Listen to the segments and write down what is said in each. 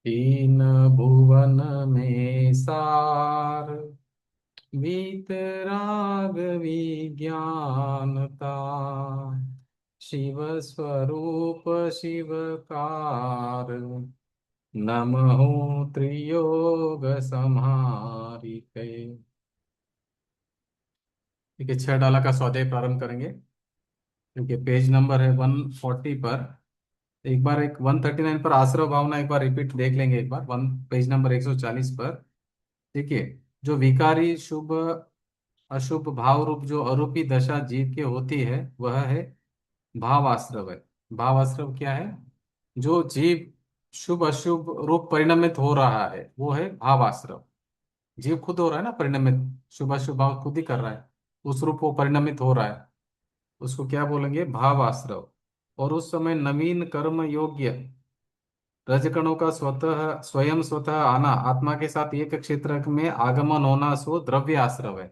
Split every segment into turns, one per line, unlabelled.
तीन भुवन में सार, वीतराग विज्ञानता, शिव स्वरूप शिवकार, नमः त्रियोग संहारिते। ठीक है, 6 डाला का स्वाध्याय प्रारंभ करेंगे। क्योंकि पेज नंबर है 140 पर। एक बार एक 139 पर आश्रव भावना एक बार रिपीट देख लेंगे, एक बार वन पेज नंबर 140 पर। देखिए, जो विकारी शुभ अशुभ भाव रूप जो अरूपी दशा जीव के होती है वह है भाव आश्रव है। भाव आश्रव क्या है? जो जीव शुभ अशुभ रूप परिणमित हो रहा है वो है भाव आश्रव। जीव खुद हो रहा है ना परिणमित, शुभ अशुभ भाव खुद ही कर रहा है, उस रूप वो परिणमित हो रहा है, उसको क्या बोलेंगे? भाव आश्रव। और उस समय नवीन कर्म योग्य रजकणों का स्वतः स्वयं स्वतः आना, आत्मा के साथ एक क्षेत्र में आगमन होना, सो द्रव्य आश्रव है।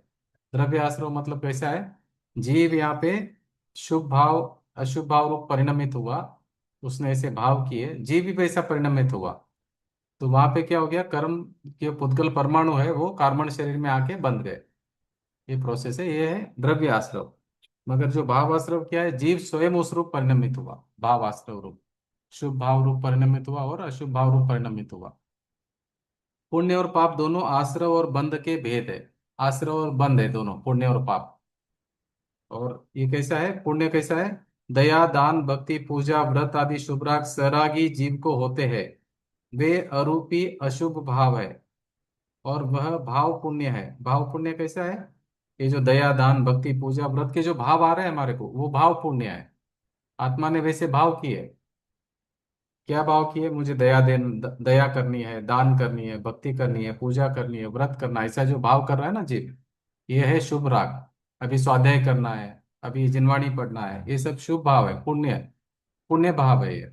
द्रव्य आश्रव मतलब कैसा है? जीव यहाँ पे शुभ भाव अशुभ भाव रूप परिणमित हुआ, उसने ऐसे भाव किए, जीव भी वैसा परिणमित हुआ, तो वहां पे क्या हो गया? कर्म के पुद्गल परमाणु है वो कार्बन शरीर में आके बंध गए। ये प्रोसेस है, ये है द्रव्य आश्रव। मगर जो भाव आश्रव क्या है? जीव स्वयं उस रूप परिणमित हुआ, भाव आश्रव रूप, शुभ भाव रूप परिणमित हुआ और अशुभ भाव रूप परिणमित हुआ। पुण्य और पाप दोनों आश्रव और बंध के भेद है। आश्रव और बंध है दोनों, पुण्य और पाप। और ये कैसा है? पुण्य कैसा है? दया दान भक्ति पूजा व्रत आदि शुभराग सरागी जीव को होते हैं, वे अरूपी अशुभ भाव है। और वह भाव पुण्य है। भाव पुण्य कैसा है? ये जो दया दान भक्ति पूजा व्रत के जो भाव आ रहे हैं हमारे को, वो भाव पुण्य है। आत्मा ने वैसे भाव किए। क्या भाव किए? मुझे दया करनी है, दान करनी है, भक्ति करनी है, पूजा करनी है, व्रत करना है, ऐसा जो भाव कर रहा है ना जीव, ये है शुभ राग। अभी स्वाध्याय करना है, अभी जिनवाणी पढ़ना है, ये सब शुभ भाव है, पुण्य पुण्य भाव है ये।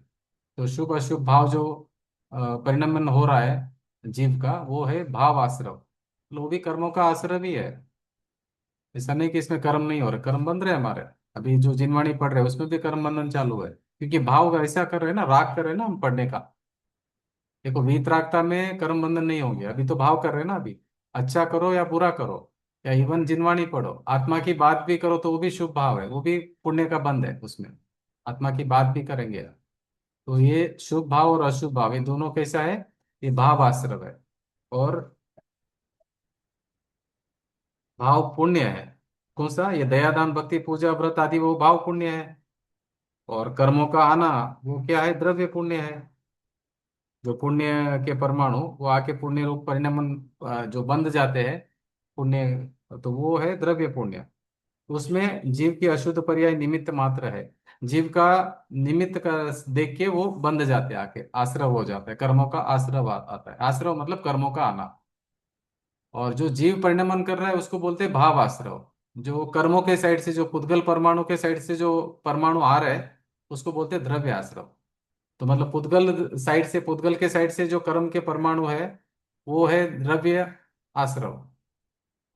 तो शुभ अशुभ भाव जो परिणमन हो रहा है जीव का, वो है भाव आश्रव। वो भी कर्मों का आश्रव ही है। ऐसा नहीं कि इसमें कर्म नहीं हो रहे, कर्म बन रहे हैं हमारे। अभी जो जिनवाणी पढ़ रहे हैं उसमें भी कर्म बंधन चालू है, क्योंकि भाव ऐसा कर रहे हैं ना, राग कर रहे हैं ना हम पढ़ने का। देखो, वीतरागता में कर्म बंधन नहीं होंगे, अभी तो भाव कर रहे हैं ना अभी। अच्छा करो या बुरा करो, या इवन जिनवाणी पढ़ो, आत्मा की बात भी करो तो वो भी शुभ भाव है, वो भी पुण्य का बंध है उसमें। आत्मा की बात भी करेंगे, तो ये शुभ भाव और अशुभ भाव ये दोनों कैसा है? ये भाव आश्रव है। और भाव पुण्य है। कौन सा? ये दया दान भक्ति पूजा व्रत आदि वो भाव पुण्य है। और कर्मों का आना वो क्या है? द्रव्य पुण्य है। जो पुण्य के परमाणु वो आके पुण्य रूप परिणमन जो बंध जाते हैं पुण्य, तो वो है द्रव्य पुण्य। उसमें जीव की अशुद्ध पर्याय निमित्त मात्र है। जीव का निमित्त का देख के वो बंध जाते हैं, आके आश्रव हो जाता है, कर्मों का आश्रव आता है। आश्रव मतलब कर्मों का आना। और जो जीव परिणमन कर रहा है उसको बोलते हैं भाव आश्रव। जो कर्मों के साइड से, जो पुद्गल परमाणु के साइड से जो परमाणु आ रहे हैं उसको बोलते हैं द्रव्य आश्रव। तो मतलब पुद्गल साइड से, पुद्गल के साइड से जो कर्म के परमाणु है वो है द्रव्य आश्रव।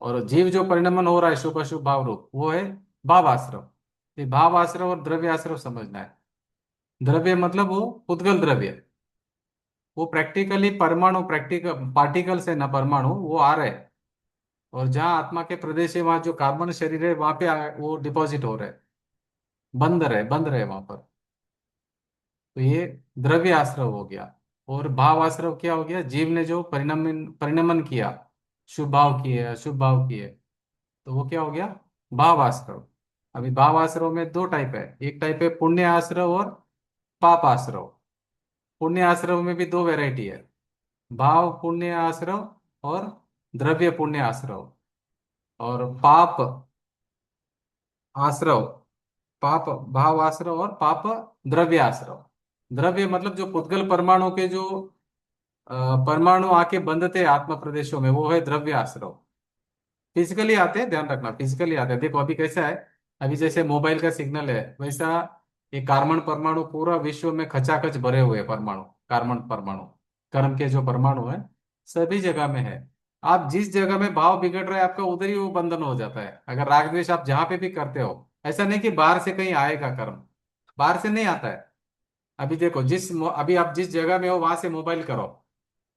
और जीव जो परिणमन हो रहा है शुभ अशुभ भाव रूप, वो है भाव आश्रव। ये भाव आश्रव और द्रव्य आश्रव समझना है। द्रव्य मतलब वो पुद्गल द्रव्य, वो प्रैक्टिकली परमाणु, प्रैक्टिकल पार्टिकल से ना परमाणु वो आ रहे हैं। और जहाँ आत्मा के प्रदेश है वहां जो कार्बन शरीर है वहां पे वो डिपॉजिट हो रहे हैं, बंद रहे वहां पर। तो ये द्रव्य आश्रव हो गया। और भाव आश्रव क्या हो गया? जीव ने जो परिणमन परिणमन किया, शुभ भाव किए अशुभ भाव किए, तो वो क्या हो गया? भाव आश्रव। अभी भाव आश्रव में दो टाइप है, एक टाइप है पुण्य आश्रव और पाप आश्रव। पुण्य आश्रव में भी दो वैरायटी है, भाव पुण्य आश्रव और द्रव्य पुण्य आश्रव। और पाप आश्रव, पाप भाव आश्रव और पाप द्रव्य आश्रव। द्रव्य मतलब जो पुद्गल परमाणु के जो अ, परमाणु आके बंधते हैं आत्मा प्रदेशों में, वो है द्रव्य आश्रव। फिजिकली आते हैं, ध्यान रखना, फिजिकली आते हैं। देखो अभी कैसा है, अभी जैसे मोबाइल का सिग्नल है वैसा ये कार्बन परमाणु पूरा विश्व में खचाखच भरे हुए हैं परमाणु। कार्बन परमाणु, कर्म के जो परमाणु है सभी जगह में है। आप जिस जगह में भाव बिगड़ रहा है आपका, उधर ही वो बंधन हो जाता है। अगर राग द्वेष आप जहां पे भी करते हो, ऐसा नहीं कि बाहर से कहीं आएगा कर्म, बाहर से नहीं आता है। अभी देखो अभी आप जिस जगह में हो वहां से मोबाइल करो,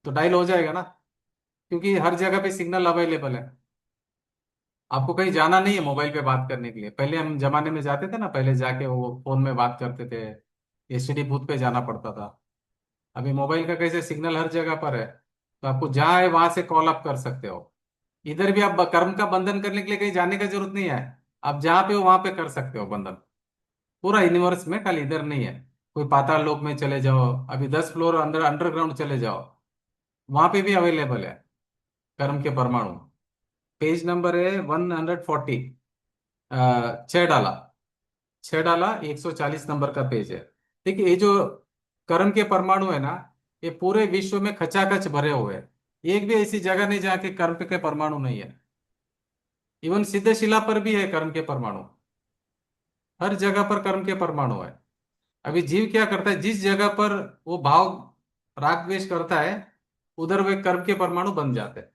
तो डायल हो जाएगा ना, क्योंकि हर जगह पे सिग्नल अवेलेबल है। आपको कहीं जाना नहीं है मोबाइल पे बात करने के लिए। पहले हम जमाने में जाते थे ना, पहले जाके वो फोन में बात करते थे, एसटीडी बूथ पे जाना पड़ता था। अभी मोबाइल का कैसे सिग्नल हर जगह पर है, तो आपको जहाँ है वहां से कॉल अप कर सकते हो। इधर भी आप कर्म का बंधन करने के लिए कहीं जाने की जरूरत नहीं है। आप जहाँ पे हो वहां पे कर सकते हो बंधन, पूरा यूनिवर्स में, खाली इधर नहीं है। कोई पाताल लोक में चले जाओ, अभी 10 फ्लोर अंदर अंडरग्राउंड चले जाओ, वहां पे भी अवेलेबल है कर्म के परमाणु। पेज नंबर है 140, 6 डाला, 6 डाला 140 नंबर का पेज है। देखिए, ये जो कर्म के परमाणु है ना, ये पूरे विश्व में खचाखच भरे हुए हैं। एक भी ऐसी जगह नहीं जहाँ के कर्म के परमाणु नहीं है। इवन सिद्ध शिला पर भी है कर्म के परमाणु, हर जगह पर कर्म के परमाणु है। अभी जीव क्या करता है, जिस जगह पर वो भाव राग द्वेष करता है, उधर वे कर्म के परमाणु बन जाते हैं।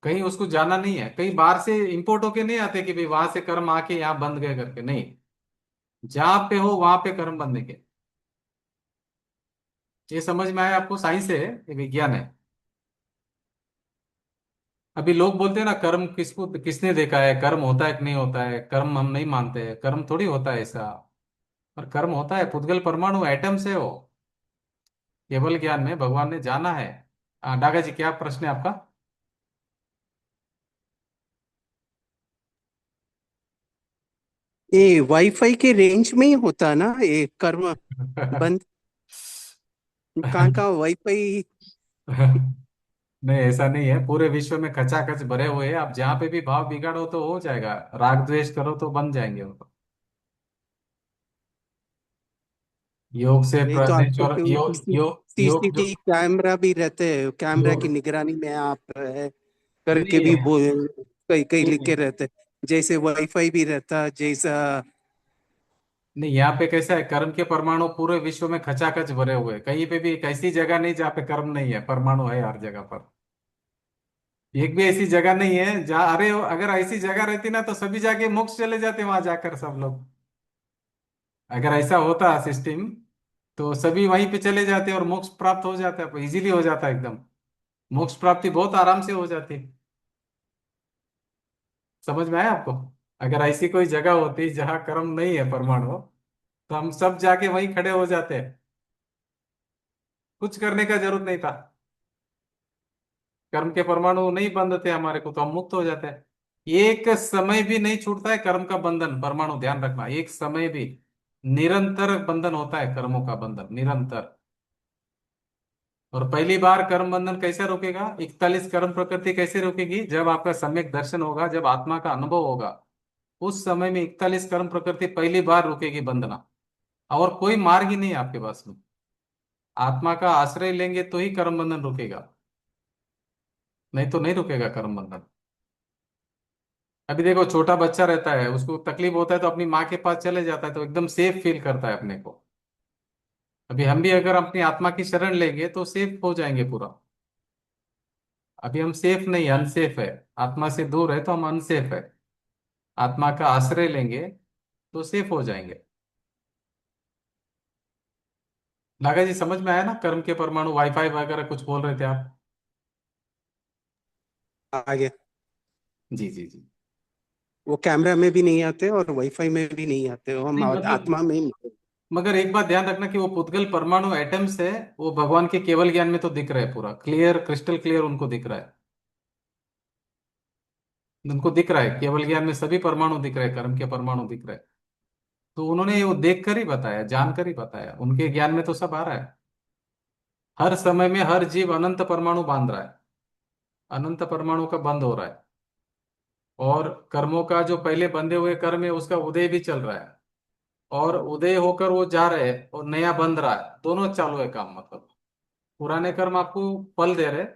कहीं उसको जाना नहीं है, कहीं बाहर से इंपोर्ट होके नहीं आते कि भाई वहां से कर्म आके यहाँ बंध गए करके, नहीं। जहां पे हो वहां पे कर्म बनने के। ये समझ में आया आपको? साइंस है, ये विज्ञान है। अभी लोग बोलते हैं ना, कर्म किसको किसने देखा है, कर्म होता है कि नहीं होता है, कर्म हम नहीं मानते हैं, कर्म थोड़ी होता है ऐसा। पर कर्म होता है, पुद्गल परमाणु एटम्स है वो। केवल ज्ञान में भगवान ने जाना है। डागा जी, क्या प्रश्न है आपका?
ये वाईफाई के रेंज में ही होता ना ये कर्म बंद? कहाँ कहाँ वाईफाई?
नहीं, ऐसा नहीं है, पूरे विश्व में खचाखच भरे हुए हैं। आप जहां पे भी भाव बिगाड़ो तो हो जाएगा, राग द्वेष करो तो बन जाएंगे वो तो। योग से
नहीं तो आपको
नेचुरल
क्यों
योग जो।
सीसीटीवी कैमरा भी रहते हैं, कैमरा
योग
की निगरानी में आप है करके
नहीं
भी
है,
कई कई
नहीं
लिखे
है।
रहते हैं। जैसे वाईफाई भी रहता जैसा।
नहीं, यहाँ पे कैसा है, कर्म के परमाणु पूरे विश्व में खचाखच भरे हुए हैं। कहीं पे भी एक ऐसी जगह नहीं जहाँ पे कर्म नहीं है, परमाणु है हर जगह पर। एक भी ऐसी जगह नहीं है जहाँ, अरे अगर ऐसी जगह रहती ना तो सभी जाके मोक्ष चले जाते वहां जाकर सब लोग। अगर ऐसा होता सिस्टम, तो सभी वहीं पे चले जाते और मोक्ष प्राप्त हो जाता, इजीली हो जाता एकदम। मोक्ष प्राप्ति बहुत आराम से हो जाती। समझ में आया आपको? अगर ऐसी कोई जगह होती जहाँ कर्म नहीं है परमाणु, तो हम सब जाके वहीं खड़े हो जाते, कुछ करने का जरूरत नहीं था। कर्म के परमाणु नहीं बंधते हमारे को, तो हम मुक्त हो जाते हैं। एक समय भी नहीं छूटता है कर्म का बंधन, परमाणु ध्यान रखना, एक समय भी। निरंतर बंधन होता है कर्मों का बंधन, निरंतर। और पहली बार कर्म बंधन कैसे रोकेगा, 41 कर्म प्रकृति कैसे रोकेगी, जब आपका सम्यक दर्शन होगा, जब आत्मा का अनुभव होगा, उस समय में 41 कर्म प्रकृति पहली बार रुकेगी बंधना। और कोई मार्ग ही नहीं है आपके पास में। आत्मा का आश्रय लेंगे तो ही कर्म बंधन रुकेगा, नहीं तो नहीं रुकेगा कर्म बंधन। अभी देखो, छोटा बच्चा रहता है, उसको तकलीफ होता है तो अपनी माँ के पास चले जाता है, तो एकदम सेफ फील करता है अपने को। अभी हम भी अगर अपनी आत्मा की शरण लेंगे तो सेफ हो जाएंगे पूरा। अभी हम सेफ नहीं, अनसेफ है। आत्मा से दूर है तो हम अनसेफ है। आत्मा का आश्रय लेंगे तो सेफ हो जाएंगे। नागा जी, समझ में आया ना? कर्म के परमाणु, वाईफाई वगैरह कुछ बोल रहे थे आप?
आगे
जी जी जी।
वो कैमरा में भी नहीं आते और वाईफाई में भी नहीं आते, वो हम
नहीं मतलब,
आत्मा में ही।
मगर एक बात ध्यान रखना कि वो पुद्गल परमाणु एटम्स है, वो भगवान के केवल ज्ञान में तो दिख रहा है, पूरा क्लियर, क्रिस्टल क्लियर उनको दिख रहा है। उनको दिख रहा है केवल ज्ञान में, सभी परमाणु दिख रहे हैं, कर्म के परमाणु दिख रहे हैं। तो उन्होंने वो देख कर ही बताया, जानकर ही बताया, उनके ज्ञान में तो सब आ रहा है। हर समय में हर जीव अनंत परमाणु बांध रहा है, अनंत परमाणु का बंद हो रहा है। और कर्मों का जो पहले बंधे हुए कर्म है उसका उदय भी चल रहा है। और उदय होकर वो जा रहे हैं और नया बंध रहा है, दोनों चालू है काम। मतलब पुराने कर्म आपको फल दे रहे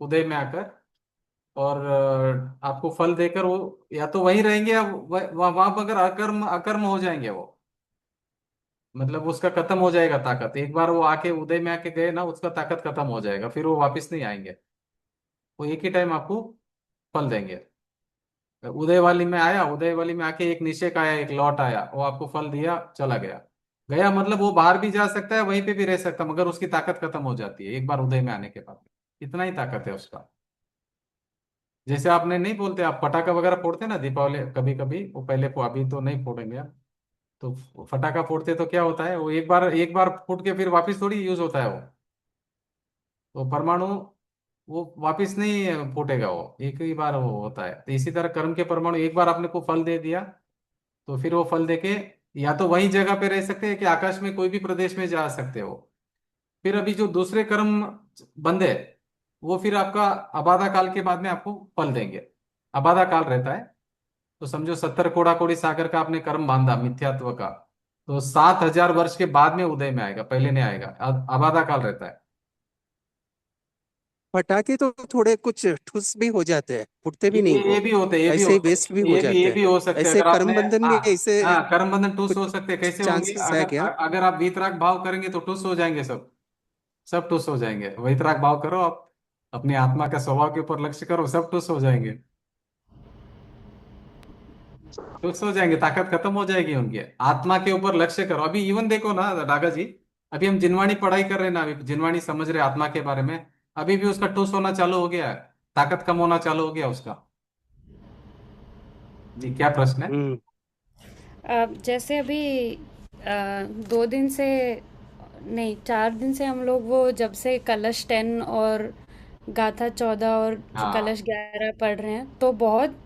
उदय में आकर, और आपको फल देकर वो या तो वहीं रहेंगे या वहां पर अगर अकर्म अकर्म हो जाएंगे वो। मतलब उसका खत्म हो जाएगा ताकत, एक बार वो आके उदय में आके गए ना, उसका ताकत खत्म हो जाएगा, फिर वो वापस नहीं आएंगे। वो एक ही टाइम आपको फल देंगे। उदय वाली में आया, उदय वाली में आके एक निषेक आया, एक लौट आया, वो आपको फल दिया, चला गया। गया मतलब वो बाहर भी जा सकता है, वहीं पे भी रह सकता है, मगर उसकी ताकत खत्म हो जाती है एक बार उदय में आने के बाद। इतना ही ताकत है उसका। जैसे आपने नहीं बोलते, आप पटाखा वगैरह फोड़ते हैं ना दीपावली कभी कभी, वो पहले अभी तो नहीं फोड़ेंगे आप। तो फटाखा फोड़ते तो क्या होता है, वो एक बार फूट के फिर वापस थोड़ी यूज होता है वो। तो परमाणु वो वापस नहीं फूटेगा, वो एक ही बार वो होता है। तो इसी तरह कर्म के परमाणु एक बार आपने को फल दे दिया, तो फिर वो फल देके या तो वही जगह पे रह सकते हैं कि आकाश में कोई भी प्रदेश में जा सकते हो। फिर अभी जो दूसरे कर्म बंदे, वो फिर आपका आबादा काल के बाद में आपको फल देंगे। आबादा काल रहता है, तो समझो 70 कोड़ा कोड़ी सागर का आपने कर्म बांधा मिथ्यात्व का, तो 7,000 वर्ष के बाद में उदय में आएगा, पहले नहीं आएगा। आबादा काल रहता है।
पटाखे तो थोड़े कुछ ठुस भी हो जाते हैं, फूटते
ये
भी नहीं
ये
वो।
भी होते हैं, ये भी
ऐसे
हो
ही वेस्ट भी
सकते,
हो
ये
जाते हैं।
भी हो सकते हैं
ऐसे
अगर आपने।
कर्म बंधन
हाँ।
में ऐसे
हाँ, कर्म बंधन टूस हो
कुछ
सकते हैं, कैसे होंगे,
चांसेस है
अगर
क्या?
अगर आप वीतराग भाव करेंगे तो टूस हो जाएंगे सब। सब टूस हो जाएंगे, वीतराग भाव करो आप, अपनी आत्मा का स्वभाव के ऊपर लक्ष्य करो, सब टूस हो जाएंगे। टूस हो जाएंगे, ताकत खत्म हो जाएगी उनकी। आत्मा के ऊपर लक्ष्य करो। अभी इवन देखो ना डागा जी, अभी हम जिनवाणी पढ़ाई कर रहे हैं ना, अभी जिनवाणी समझ रहे हैं आत्मा के बारे में। अभी भी उसका टूस होना चालू हो गया है, ताकत कम होना चालू हो गया उसका। जी क्या प्रश्न है?
हम्म।
जैसे अभी 2 दिन से, नहीं 4 दिन से हम लोग वो जब से कलश 10 और गाथा 14 और
हाँ।
कलश 11 पढ़ रहे हैं, तो बहुत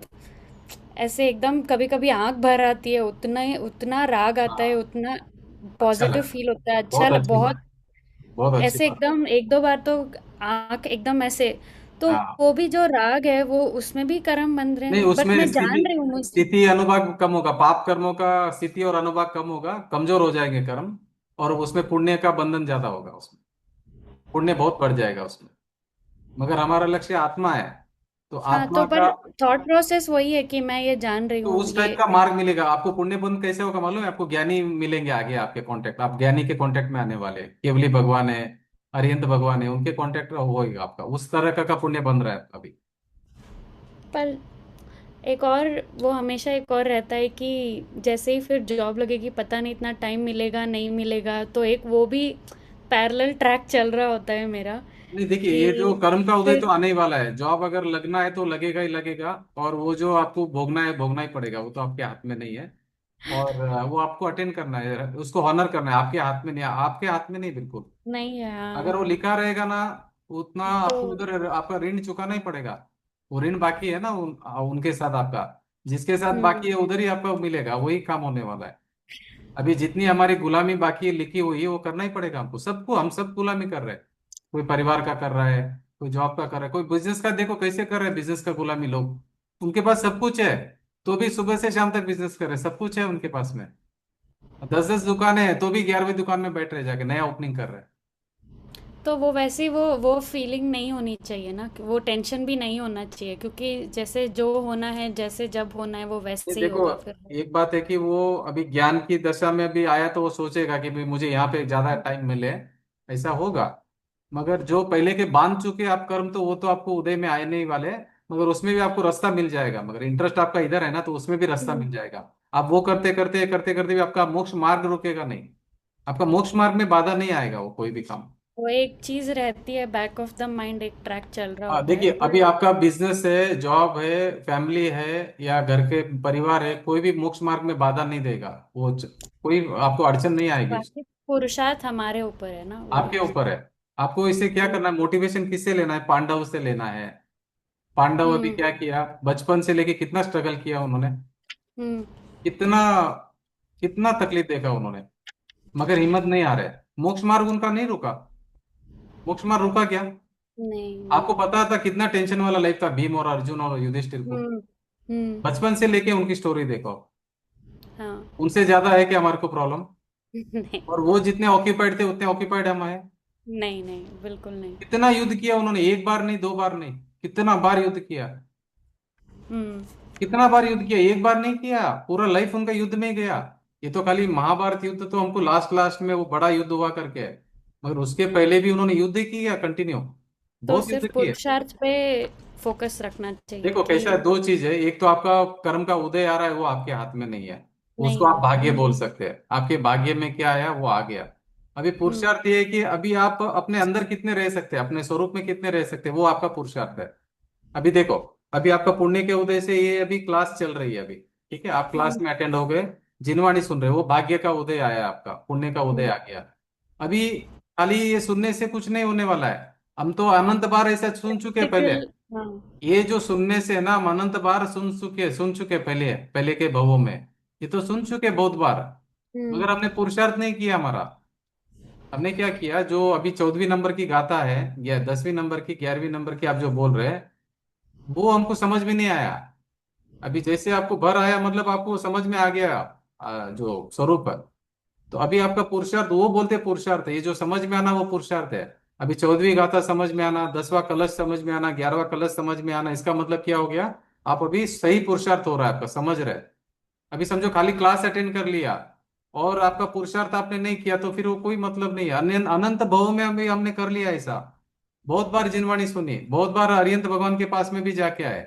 ऐसे एकदम कभी कभी आंख भर आती है, उतना ही उतना राग आता है,
हाँ,
उतना
अच्छा
पॉजिटिव
लगा।
फील होता है,
बहुत अच्छी
बहुत
बात। बहुत अच्छी
ऐसे
बात।
एकदम एक दो बार तो आंख एकदम ऐसे। तो
हाँ।
वो भी जो राग है वो उसमें भी कर्म बन रहे
नहीं,
हैं, बट
उसमें
मैं
स्थिति,
जान रही हूँ मुझे।
स्थिति अनुभाग कम होगा, पाप कर्मों का स्थिति और अनुभाग कम होगा, कमजोर हो जाएंगे कर्म। और उसमें पुण्य का बंधन ज्यादा होगा उसमें, पुण्य बहुत बढ़ जाएगा उसमें। मगर हमारा लक्ष्य आत्मा है, तो
हाँ, तो
आत्मा
पर
का।
थॉट प्रोसेस वही है कि मैं ये जान रही
तो
हूँ
उस टाइप
ये।
का मार्ग मिलेगा आपको। पुण्य बंध कैसे होगा मालूम है आपको? ज्ञानी मिलेंगे आगे आपके कांटेक्ट, आप ज्ञानी के कांटेक्ट में आने वाले, केवली भगवान है, अरिहंत भगवान है, उनके कांटेक्ट होगा आपका। उस तरह का पुण्य बन रहा है अभी।
पर एक और वो हमेशा एक और रहता है कि जैसे ही फिर जॉब लगेगी, पता नहीं इतना टाइम मिलेगा नहीं मिलेगा, तो एक वो भी पैरेलल ट्रैक चल रहा होता है मेरा
नहीं देखिए,
कि
ये जो कर्म का उदय तो
फिर।
आने ही वाला है। जॉब अगर लगना है तो लगेगा ही लगेगा, और वो जो आपको भोगना है भोगना ही पड़ेगा, वो तो आपके हाथ में नहीं है। और वो आपको अटेंड करना है, उसको ऑनर करना है, आपके हाथ में नहीं, आपके हाथ में नहीं बिल्कुल।
नहीं है, हाँ।
अगर वो लिखा रहेगा ना, उतना
तो
आपको उधर आपका ऋण चुकाना ही पड़ेगा। वो ऋण बाकी है ना उनके साथ आपका, जिसके साथ बाकी
हम्म।
है उधर ही आपका मिलेगा, वही काम होने वाला है। अभी जितनी हमारी गुलामी बाकी है लिखी हुई है, वो करना ही पड़ेगा हमको सबको। हम सब गुलामी कर रहे हैं, कोई परिवार का कर रहा है, कोई जॉब का कर रहा है, कोई बिजनेस का। देखो कैसे कर रहे हैं बिजनेस का गुलामी लोग, उनके पास सब कुछ है, तो भी सुबह से शाम तक बिजनेस कर रहे हैं, सब कुछ है उनके पास में। 10-10 दुकानें हैं तो भी 11वीं दुकान में बैठ रहे, जाके नया ओपनिंग कर रहे हैं।
तो वो वैसे ही वो फीलिंग नहीं होनी चाहिए ना, कि वो टेंशन भी नहीं होना चाहिए, क्योंकि जैसे जो होना है, जैसे जब होना है, वो
ये
वैसे ही
देखो,
होगा फिर।
एक बात है कि वो अभी ज्ञान की दशा में भी आया तो वो सोचेगा कि भाई मुझे यहाँ पे ज्यादा टाइम मिले, ऐसा होगा। मगर जो पहले के बांध चुके आप कर्म, तो वो तो आपको उदय में आए नहीं वाले, मगर उसमें भी आपको रास्ता मिल जाएगा। मगर इंटरेस्ट आपका इधर है ना, तो उसमें भी रास्ता
हम्म।
मिल जाएगा। आप वो करते करते करते करते भी आपका मोक्ष मार्ग रुकेगा नहीं, आपका मोक्ष मार्ग में बाधा नहीं आएगा वो कोई भी काम।
वो एक चीज रहती है बैक ऑफ द माइंड, एक ट्रैक चल रहा होता है,
देखिए, अभी
पर।
आपका बिजनेस है, जॉब है, फैमिली है, या घर के परिवार है, कोई भी मोक्ष मार्ग में बाधा नहीं देगा वो। कोई आपको अड़चन नहीं आएगी।
बाकी पुरुषार्थ हमारे ऊपर है ना वो।
आपके ऊपर है, आपको इसे क्या करना है, मोटिवेशन किससे लेना है? पांडव से लेना है। पांडव अभी
हम्म।
क्या किया, बचपन से लेके कितना स्ट्रगल किया उन्होंने,
हम्म।
कितना कितना तकलीफ देखा उन्होंने, मगर हिम्मत नहीं आ रहा है। मोक्ष मार्ग उनका नहीं रुका। मोक्ष मार्ग रुका क्या?
नहीं,
आपको
नहीं।
पता था कितना टेंशन वाला लाइफ था भीम और अर्जुन और युधिष्ठिर को?
हम्म। हम्म।
बचपन से लेके उनकी स्टोरी देखो,
हाँ।
उनसे ज्यादा है कि हमारे को प्रॉब्लम?
नहीं,
और वो जितने ऑक्यूपाइड थे उतने ऑक्यूपाइड हम हैं।
नहीं, नहीं, बिल्कुल नहीं।
कितना युद्ध किया उन्होंने, एक बार नहीं, दो बार नहीं, कितना बार युद्ध किया।
हम्म।
कितना बार युद्ध किया, एक बार नहीं किया, पूरा लाइफ उनका युद्ध में गया। ये तो खाली महाभारत युद्ध तो हमको लास्ट लास्ट में वो बड़ा युद्ध हुआ करके है, मगर उसके पहले भी उन्होंने युद्ध ही किया कंटिन्यू,
तो
बहुत युद्ध
सिर्फ
किए।
पुरुषार्थ पे फोकस रखना चाहिए
देखो
कि।
कैसा है, दो चीज है, एक तो आपका कर्म का उदय आ रहा है, वो आपके हाथ में नहीं है। उसको
नहीं।
आप भाग्य बोल सकते हैं। आपके भाग्य में क्या आया वो आ गया। अभी
हम्म।
पुरुषार्थ ये है कि अभी आप अपने अंदर कितने रह सकते हैं, अपने स्वरूप में कितने रह सकते हैं, वो आपका पुरुषार्थ है। अभी देखो, अभी आपका पुण्य के उदय से ये अभी क्लास चल रही है अभी, ठीक है, आप क्लास
हम्म।
में अटेंड हो गए, जिनवाणी सुन रहे हो, वो भाग्य का उदय आया, आपका पुण्य का उदय
हम्म।
आ गया। अभी खाली ये सुनने से कुछ नहीं होने वाला है। हम तो अनंत बार ऐसा सुन चुके हैं पहले।
प्रैक्टिकल। हाँ।
ये जो सुनने से ना, हम अनंत बार सुन चुके पहले पहले के भवों में। ये तो सुन चुके बहुत बार,
हम्म।
मगर हमने पुरुषार्थ नहीं किया हमारा। हमने क्या किया, जो अभी 14वीं नंबर की गाथा है, या 10वीं नंबर की, 11वीं नंबर की आप जो बोल रहे हैं, वो हमको समझ में नहीं आया। अभी जैसे आपको भर आया, मतलब आपको समझ में आ गया जो स्वरूप है। तो अभी आपका पुरुषार्थ, वो बोलते पुरुषार्थ है, ये जो समझ में आना वो पुरुषार्थ है। अभी 14वीं गाथा समझ में आना, 10वां कलश समझ में आना, 11वां कलश समझ में आना, इसका मतलब क्या हो गया, आप अभी सही पुरुषार्थ हो रहा है आपका, समझ रहे हैं। अभी समझो खाली क्लास अटेंड कर लिया और आपका पुरुषार्थ आपने नहीं किया, तो फिर वो कोई मतलब नहीं है। अनंत भव में अभी हमने कर लिया ऐसा। बहुत बार जिनवाणी सुनी, बहुत बार अरिहंत भगवान के पास में भी जाके आए,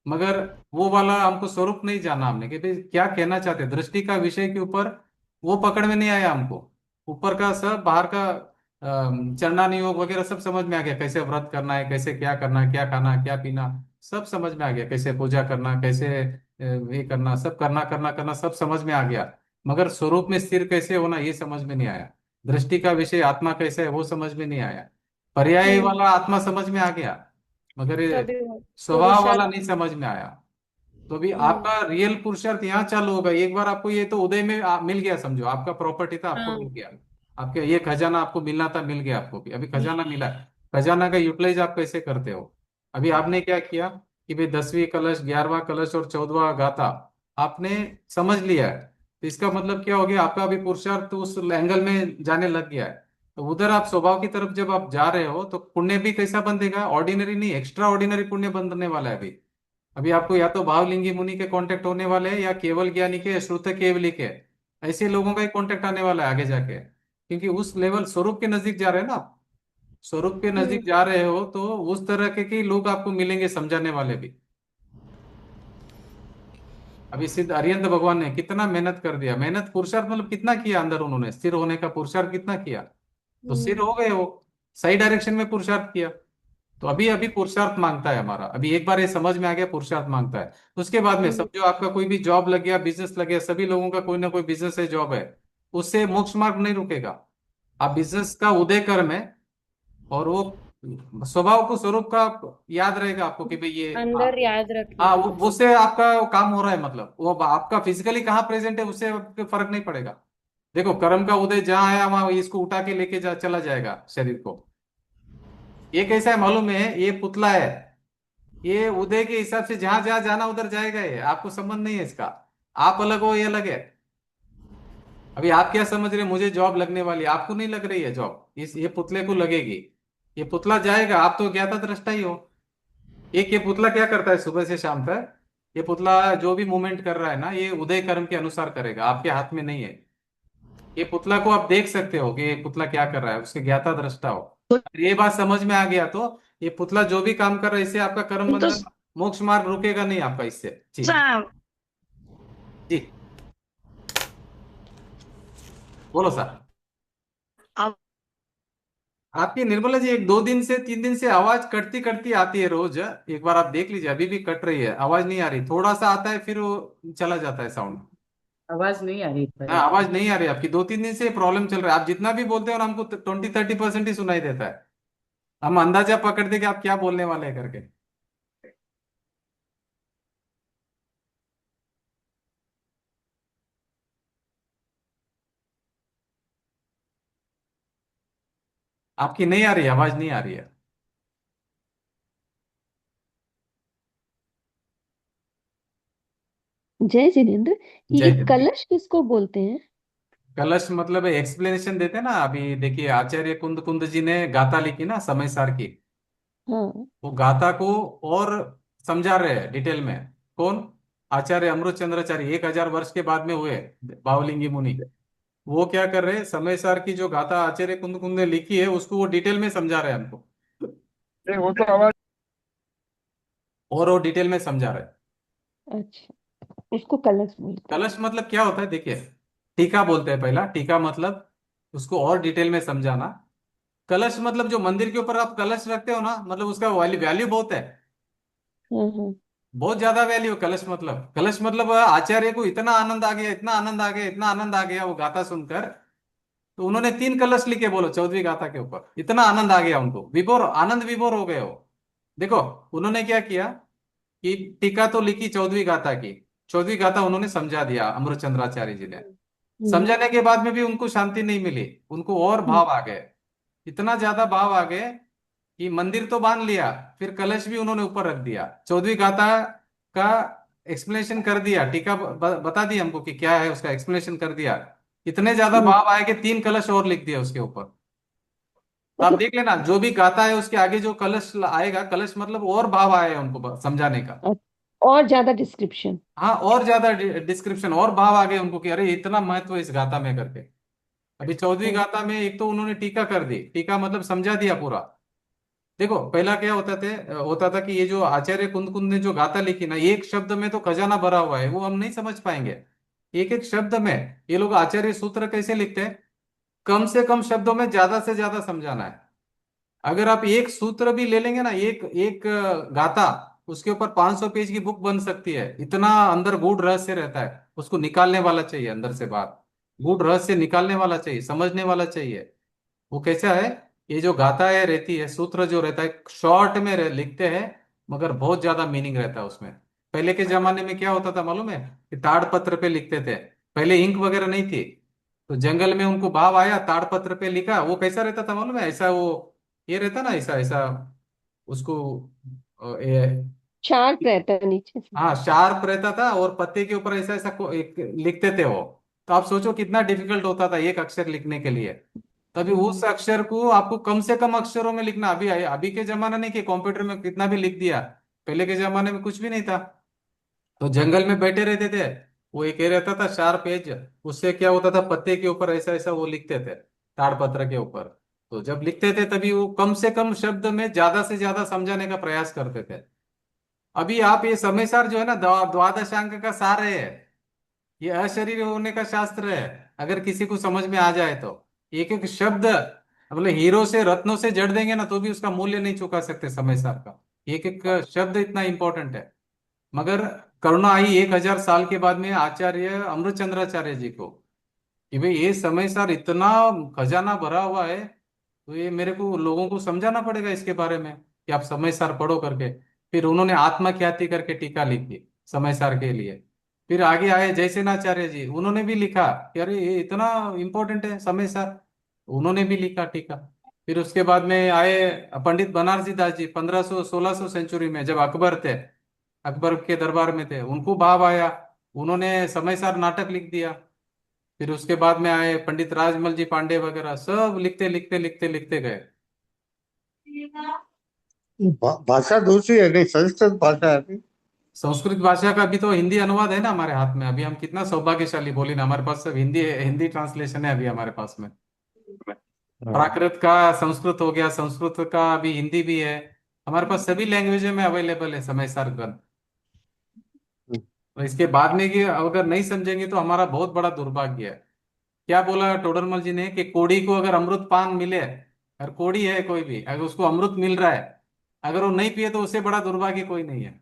मगर वो वाला हमको स्वरूप नहीं जाना हमने, कि भाई क्या कहना चाहते हैं। दृष्टि का विषय के ऊपर वो पकड़ में नहीं आया हमको। ऊपर का सब, बाहर का चरणान योग वगैरह सब समझ में आ गया, कैसे व्रत करना है, कैसे क्या करना है, क्या खाना क्या पीना, सब समझ में आ गया, कैसे पूजा करना, कैसे ये करना, सब करना करना करना सब समझ में आ गया। मगर स्वरूप में स्थिर कैसे होना, ये समझ में नहीं आया। दृष्टि का विषय आत्मा कैसे है, वो समझ में नहीं आया। पर्याय
हम्म।
वाला आत्मा समझ में आ गया, मगर
तो
ये
अभी
स्वभाव वाला
पुरुषार्थ।
नहीं समझ में आया। तो अभी
हम्म।
आपका रियल पुरुषार्थ यहाँ चालू होगा। एक बार आपको ये तो उदय में मिल गया, समझो आपका प्रॉपर्टी था, आपको मिल
हाँ।
गया। आपके ये खजाना आपको मिलना था, मिल गया आपको भी, अभी खजाना मिला है। खजाना का यूटिलाइज आप कैसे करते हो। अभी आपने क्या किया कि भाई 10वीं कलश, 11वां कलश और 14वां गाथा आपने समझ लिया है। तो इसका मतलब क्या हो गया, आपका अभी पुरुषार्थ उस एंगल में जाने लग गया है। तो उधर आप स्वभाव की तरफ जब आप जा रहे हो, तो पुण्य भी कैसा बंधेगा, ऑर्डिनरी नहीं, एक्स्ट्रा ऑर्डिनरी पुण्य बनने वाला है अभी। अभी आपको या तो भावलिंगी मुनि के कांटेक्ट होने वाले हैं, या केवल ज्ञानी के, श्रुत केवली के, ऐसे लोगों का ही कांटेक्ट आने वाला है आगे जाके, क्योंकि उस लेवल स्वरूप के नजदीक जा रहे हैं ना आप। स्वरूप के
हम्म।
नजदीक जा रहे हो, तो उस तरह के लोग आपको मिलेंगे, समझाने वाले भी। अभी सिद्ध अरिहंत भगवान ने कितना मेहनत कर दिया, मेहनत पुरुषार्थ मतलब कितना किया अंदर, उन्होंने स्थिर होने का पुरुषार्थ कितना किया, तो स्थिर
हम्म।
हो गए वो, सही डायरेक्शन में पुरुषार्थ किया। तो अभी अभी पुरुषार्थ मांगता है हमारा, अभी एक बार ये समझ में आ गया पुरुषार्थ मांगता है। उसके बाद में
हम्म।
समझो आपका कोई भी जॉब लग गया, बिजनेस लग गया, सभी लोगों का कोई ना कोई बिजनेस है, जॉब है, उससे मोक्ष मार्ग नहीं रुकेगा। आप बिजनेस का उदय कर में, और वो स्वभाव को, स्वरूप का याद रहेगा आपको कि भाई ये, हाँ।
अंदर याद रखना
हाँ,
है
वो
बस।
उससे आपका वो काम हो रहा है, मतलब वो आपका फिजिकली कहाँ प्रेजेंट है, उससे आपको फर्क नहीं पड़ेगा। देखो कर्म का उदय जहाँ आया, वहां इसको उठा के लेके चला जाएगा शरीर को। ये कैसा है मालूम है, ये पुतला है, ये उदय के हिसाब से जहां जहां जाना उधर जाएगा, ये आपको संबंध नहीं है इसका। आप अलग हो, ये अलग है। अभी आप क्या समझ रहे हैं, मुझे जॉब लगने वाली है, आपको नहीं लग रही है जॉब, इस ये पुतले को लगेगी। ये पुतला जाएगा, आप तो ज्ञाता दृष्टा ही हो। एक ये पुतला क्या करता है सुबह से शाम तक, ये पुतला जो भी मूवमेंट कर रहा है ना, ये उदय कर्म के अनुसार करेगा, आपके हाथ में नहीं है। ये पुतला को आप देख सकते हो कि ये पुतला क्या कर रहा है, उसके ज्ञाता दृष्टा हो। अगर ये बात समझ में आ गया, तो ये पुतला जो भी काम कर रहा है, इससे आपका कर्म
तो
बंधन, मोक्ष मार्ग रुकेगा नहीं आपका इससे। जी।
साहब
जी, बोलो सर।
अब
आपकी निर्मला जी, 1 2 दिन से 3 दिन से आवाज कटती कटती आती है रोज। एक बार आप देख लीजिए, अभी भी कट रही है, आवाज नहीं आ रही, थोड़ा सा आता है फिर वो चला जाता है साउंड।
आवाज नहीं आ रही
हाँ,
पर।
आवाज नहीं आ रही आपकी, 2 3 दिन से प्रॉब्लम चल रहा है। आप जितना भी बोलते हो ना, हमको 20 30% ही सुनाई देता है। हम अंदाजा पकड़ते कि आप क्या बोलने वाले हैं करके। आपकी नहीं आ रही, आवाज नहीं आ रही है।
जय जिनेन्द्र। ये
जय हिंद।
कलश किसको बोलते हैं?
कलश मतलब एक्सप्लेनेशन देते ना, अभी देखिए आचार्य कुंद कुंद जी ने गाथा लिखी ना समय सार की,
हाँ।
वो गाथा को और समझा रहे हैं डिटेल में। कौन? आचार्य अमृत चंद्राचार्य, 1000 वर्ष के बाद में हुए बावलिंगी मुनि। वो क्या कर रहे हैं, समय सार की जो गाथा आचार्य कुंद कुंद ने लिखी है, उसको वो डिटेल में समझा रहे हैं हमको,
अच्छा।
और वो डिटेल में समझा रहे हैं।
अच्छा। उसको कलश बोलते हैं।
कलश मतलब क्या होता है, देखिए, टीका बोलते हैं पहला, टीका मतलब उसको और डिटेल में समझाना। कलश मतलब जो मंदिर के ऊपर आप कलश रखते हो ना, मतलब उसका वैल्यू वैल्यू बहुत है,
हाँ।
बहुत ज्यादा वैल्यू। कलश मतलब आचार्य को इतना आनंद आ गया, इतना आनंद आ गया, इतना आनंद आ गया वो गाथा सुनकर, तो उन्होंने 3 कलश लिखे, बोलो, चौदहवीं गाथा के ऊपर। इतना आनंद आ गया उनको, विभोर, आनंद विभोर हो गए हो। देखो, उन्होंने क्या किया कि टीका तो लिखी 14वीं गाथा की, 14वीं गाथा उन्होंने समझा दिया अमृतचंद्राचार्य जी ने।
हम्म।
समझाने के बाद में भी उनको शांति नहीं मिली, उनको और
हम्म।
भाव आ गए, इतना ज्यादा भाव आ गए कि मंदिर तो बांध लिया, फिर कलश भी उन्होंने ऊपर रख दिया, 14वीं गाथा का एक्सप्लेनेशन कर दिया, टीका बता दी हमको कि क्या है, उसका एक्सप्लेनेशन कर दिया। इतने ज्यादा
हम्म।
भाव आए कि 3 कलश और लिख दिया उसके ऊपर। तो आप
मतलब
देख लेना, जो भी गाता है उसके आगे जो कलश आएगा, कलश मतलब और भाव आए उनको समझाने का।
अ- और ज्यादा डिस्क्रिप्शन।
हाँ, और ज्यादा डिस्क्रिप्शन और भाव आ गए उनको कि अरे इतना महत्व है इस गाथा में करके। अभी 14वीं
हाँ।
गाथा में एक तो उन्होंने टीका कर दी, टीका मतलब समझा दिया पूरा। देखो, पहला क्या होता था कि ये जो आचार्य कुंद कुंद ने जो गाथा लिखी ना, एक शब्द में तो खजाना भरा हुआ है, वो हम नहीं समझ पाएंगे। एक एक शब्द में ये लोग आचार्य सूत्र कैसे लिखते हैं, कम से कम शब्दों में ज्यादा से ज्यादा समझाना है। अगर आप एक सूत्र भी ले लेंगे ना, एक एक गाथा, उसके ऊपर 500 पेज की बुक बन सकती है। इतना अंदर गूढ़ रहस्य रहता है, उसको निकालने वाला चाहिए अंदर से बाहर, गूढ़ रहस्य निकालने वाला चाहिए, समझने वाला चाहिए। वो कैसा है, ये जो गाथाएं रहती है, सूत्र जो रहता है, शॉर्ट में लिखते हैं, मगर बहुत ज्यादा मीनिंग रहता है उसमें। पहले के जमाने में क्या होता था मालूम है, कि ताड़पत्र पे लिखते थे, पहले इंक वगैरह नहीं थी। तो जंगल में उनको भाव आया, ताड़पत्र पे लिखा, वो कैसा रहता था मालूम है, ऐसा वो, ये रहता ना, ऐसा ऐसा उसको,
शार्प रहता है नीचे से।
हाँ, शार्प रहता था, और पत्ते के ऊपर ऐसा ऐसा एक लिखते थे वो। तो आप सोचो कितना डिफिकल्ट होता था एक अक्षर लिखने के लिए। तभी उस
हम्म।
अक्षर को आपको कम से कम अक्षरों में लिखना। अभी अभी के जमाना नहीं कि कंप्यूटर में कितना भी लिख दिया, पहले के जमाने में कुछ भी नहीं था। तो जंगल में बैठे रहते थे, वो एक ये रहता था शार्प एज, उससे क्या होता था, पत्ते के ऊपर ऐसा ऐसा वो लिखते थे, ताड़पत्र के ऊपर। तो जब लिखते थे तभी वो कम से कम शब्द में ज्यादा से ज्यादा समझाने का प्रयास करते थे। अभी आप ये समय सार जो है ना, द्वादशांक का सार है, ये अशरीर होने का शास्त्र है। अगर किसी को समझ में आ जाए तो एक एक शब्द, मतलब हीरो से रत्नों से जड़ देंगे ना, तो भी उसका मूल्य नहीं चुका सकते समय सार का। एक एक शब्द इतना इंपॉर्टेंट है। मगर करुणा आई 1000 साल के बाद में आचार्य अमृतचंद्राचार्य जी को, कि भाई ये समय सार इतना खजाना भरा हुआ है, तो ये मेरे को लोगों को समझाना पड़ेगा इसके बारे में, कि आप समय सार पढ़ो करके। फिर उन्होंने आत्मख्याति करके टीका लिखी समय सार के लिए। फिर आगे आए जयसेनाचार्य जी, उन्होंने भी लिखा कि अरे ये इतना इंपॉर्टेंट है समय सार, उन्होंने भी लिखा टीका। फिर उसके बाद में आए पंडित बनारसी दास जी, 1500 1600 सेंचुरी में जब अकबर थे, अकबर के दरबार में थे, उनको भाव आया, उन्होंने समय सार नाटक लिख दिया। फिर उसके बाद में आए पंडित राजमल जी पांडे वगैरह, सब लिखते लिखते लिखते लिखते गए।
भाषा दूसरी है, नहीं संस्कृत भाषा है अभी।
संस्कृत भाषा का भी तो हिंदी अनुवाद है ना हमारे हाथ में। अभी हम कितना सौभाग्यशाली, बोली ना, हमारे पास सब हिंदी, हिंदी ट्रांसलेशन है अभी हमारे पास में।
हाँ।
प्राकृत का संस्कृत हो गया, संस्कृत का अभी हिंदी भी है, हमारे पास सभी लैंग्वेजों में अवेलेबल है समय सार ग्रंथ। तो इसके बाद में कि अगर नहीं समझेंगे तो हमारा बहुत बड़ा दुर्भाग्य है। क्या बोला टोडरमल जी ने, कि कोड़ी को अगर अमृत पान मिले, अगर कोड़ी है कोई भी, अगर उसको अमृत मिल रहा है, अगर वो नहीं पिए तो उससे बड़ा दुर्भाग्य कोई नहीं है।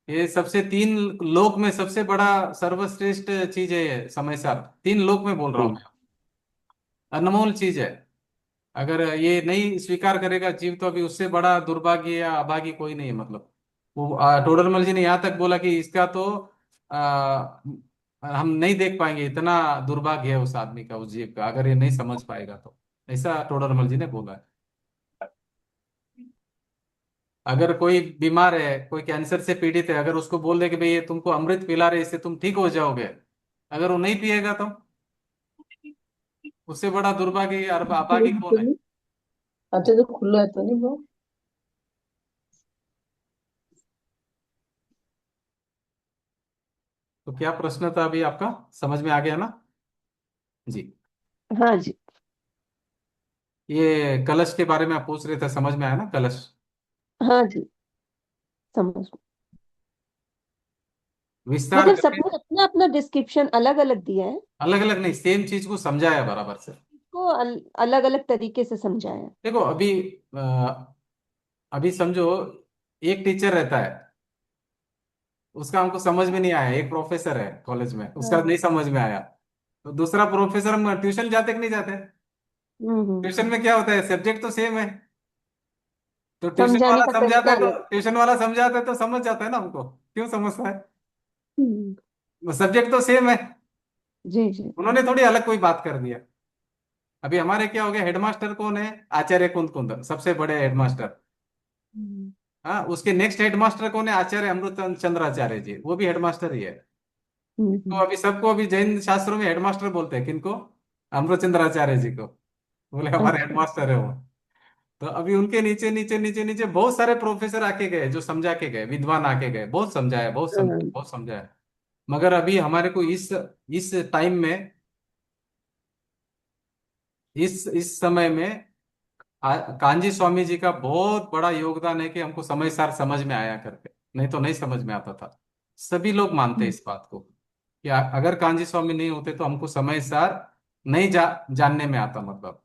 ये सबसे 3 लोक में सबसे बड़ा सर्वश्रेष्ठ चीज है ये समय सार, 3 लोक में बोल रहा हूं मैं, अनमोल चीज है। अगर ये नहीं स्वीकार करेगा जीव, तो अभी उससे बड़ा दुर्भाग्य या अभागी कोई नहीं है। मतलब वो टोडरमल जी ने यहाँ तक बोला कि इसका तो आ, हम नहीं देख पाएंगे, इतना दुर्भाग्य है उस आदमी का, उस जीव का, अगर ये नहीं समझ पाएगा तो। ऐसा टोडरमल जी ने बोला है। अगर कोई बीमार है, कोई कैंसर से पीड़ित है, अगर उसको बोल दे कि भाई ये तुमको अमृत पिला रहे, इससे तुम ठीक हो जाओगे, अगर वो नहीं पिएगा तो उससे बड़ा दुर्भाग्य और अभागी कौन है।
अच्छा तो खुला है तो नहीं वो।
तो क्या प्रश्न था अभी आपका, समझ में आ गया ना जी।
हाँ जी।
ये कलश के बारे में आप पूछ रहे थे, समझ में आया ना कलश।
हाँ जी, समझ।
विस्तार
मतलब
करके,
सबने अपना अपना डिस्क्रिप्शन अलग अलग दिया है,
अलग अलग नहीं, सेम चीज को समझाया बराबर से।
इसको अलग अलग तरीके से समझाया है।
देखो अभी अभी समझो, एक टीचर रहता है, उसका हमको समझ में नहीं आया, एक प्रोफेसर है कॉलेज में, उसका
हाँ।
नहीं समझ में आया, तो दूसरा प्रोफेसर, हम ट्यूशन जाते कि नहीं जाते? ट्यूशन
हम्म।
में क्या होता है, सब्जेक्ट तो सेम है, तो ट्यूशन
समझाने
वाला
का
समझाता
तरीका
है, तो
अलग।
ट्यूशन वाला समझाता है तो समझ जाता है ना हमको, क्यों समझता है?
हम्म।
सब्जेक्ट तो सेम है,
जी जी।
उन्होंने थोड़ी अलग कोई बात कर दिया। अभी हमारे क्या हो गया, हेडमास्टर कौन है? आचार्य कुंद कुंद, सबसे बड़े हेडमास्टर।
हम्म
हाँ, उसके नेक्स्ट हेडमास्टर कौन है? आचार्य अमृत चंद्राचार्य जी, वो भी हेडमास्टर ही है। तो
हम्म।
अभी सबको, अभी जैन शास्त्रों में हेडमास्टर बोलते हैं किनको? अमृत चंद्राचार्य जी को, बोले हमारे
अच्छा।
हेडमास्टर है वो। तो अभी उनके नीचे नीचे नीचे नीचे बहुत सारे प्रोफेसर आके गए, जो समझा के गए, विद्वान आके गए, बहुत समझाया, बहुत समझाया,
हाँ।
बहुत समझाया। मगर अभी हमारे को इस टाइम में, इस समय में कांजी स्वामी जी का बहुत बड़ा योगदान है कि हमको समय सार समझ में आया करके, नहीं तो नहीं समझ में आता था। सभी लोग मानते हैं
हम्म
इस बात को कि अगर कांजी स्वामी नहीं होते तो हमको समय सार नहीं जानने में आता, मतलब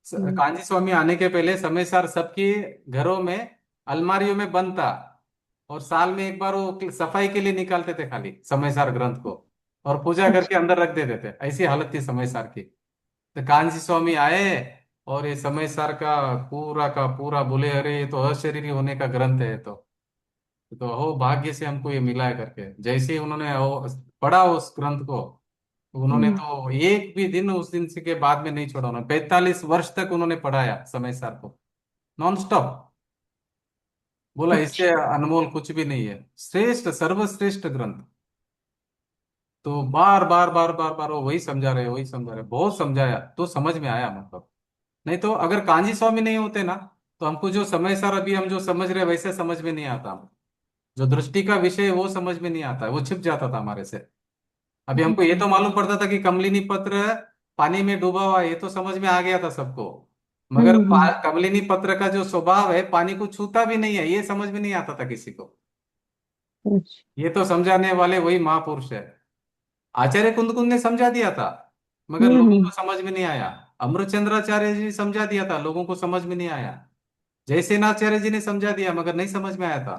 हम्म।
कांजी स्वामी आने के पहले समय सार सबके घरों में अलमारियों में बंद था, और साल में एक बार वो सफाई के लिए निकालते थे खाली समय सार ग्रंथ को, और पूजा करके
अच्छा।
अंदर रख देते थे, ऐसी हालत थी समय सार की। तो कांची स्वामी आए, और ये समय सार का पूरा बोले, अरे ये तो अशरीरी होने का ग्रंथ है, तो हो भाग्य से हमको ये मिला है करके। जैसे ही उन्होंने पढ़ा उस ग्रंथ को, तो उन्होंने
हम्म।
तो एक भी दिन उस दिन से के बाद में नहीं छोड़ा, उन्होंने 45 वर्ष तक उन्होंने पढ़ाया समय सार को, नॉन स्टॉप। बोला इससे
अच्छा।
अनमोल कुछ भी नहीं है, श्रेष्ठ सर्वश्रेष्ठ ग्रंथ। तो बार बार बार बार बार वो वही समझा रहे, वही समझा रहे, बहुत समझाया तो समझ में आया, मतलब। नहीं तो अगर कांजी स्वामी नहीं होते ना, तो हमको जो समय सर अभी हम जो समझ रहे वैसे समझ में नहीं आता, जो दृष्टि का विषय है, वो समझ में नहीं आता, वो छिप जाता था हमारे से। अभी हमको ये
हम्म।
तो मालूम पड़ता था कि कमलिनी पत्र पानी में डूबा हुआ है, ये तो समझ में आ गया था सबको। मगर
हम्म।
कमलिनी पत्र का जो स्वभाव है, पानी को छूता भी नहीं है, ये समझ में नहीं आता था किसी को।
अच्छा।
ये तो समझाने वाले वही महापुरुष है। आचार्य कुंद ने समझा दिया था, मगर लोगों
हम्म।
को समझ में नहीं आया। अमृतचंद्राचार्य जी ने समझा दिया था, लोगों को समझ में नहीं आया। जयसेनाचार्य जी ने समझा दिया, मगर नहीं समझ में आया था।